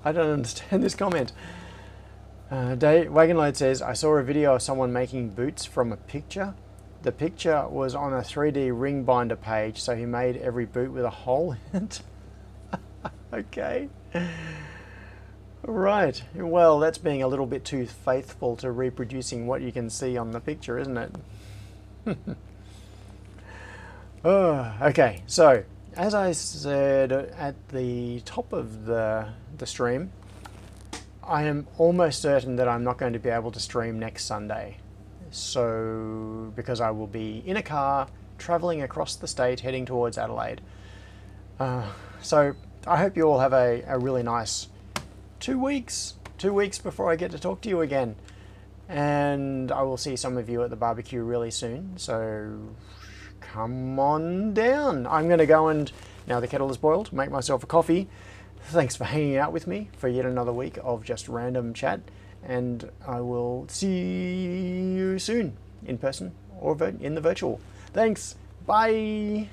I don't understand this comment. Wagonload says, I saw a video of someone making boots from a picture. The picture was on a 3D ring binder page, so he made every boot with a hole in it. Okay. Right. Well, that's being a little bit too faithful to reproducing what you can see on the picture, isn't it? Okay, so as I said at the top of the stream, I am almost certain that I'm not going to be able to stream next Sunday. So, because I will be in a car traveling across the state heading towards Adelaide. So I hope you all have a really nice 2 weeks. 2 weeks before I get to talk to you again. And I will see some of you at the barbecue really soon. So come on down. I'm going to go and, now the kettle is boiled, make myself a coffee. Thanks for hanging out with me for yet another week of just random chat. And I will see you soon, in person or in the virtual. Thanks. Bye.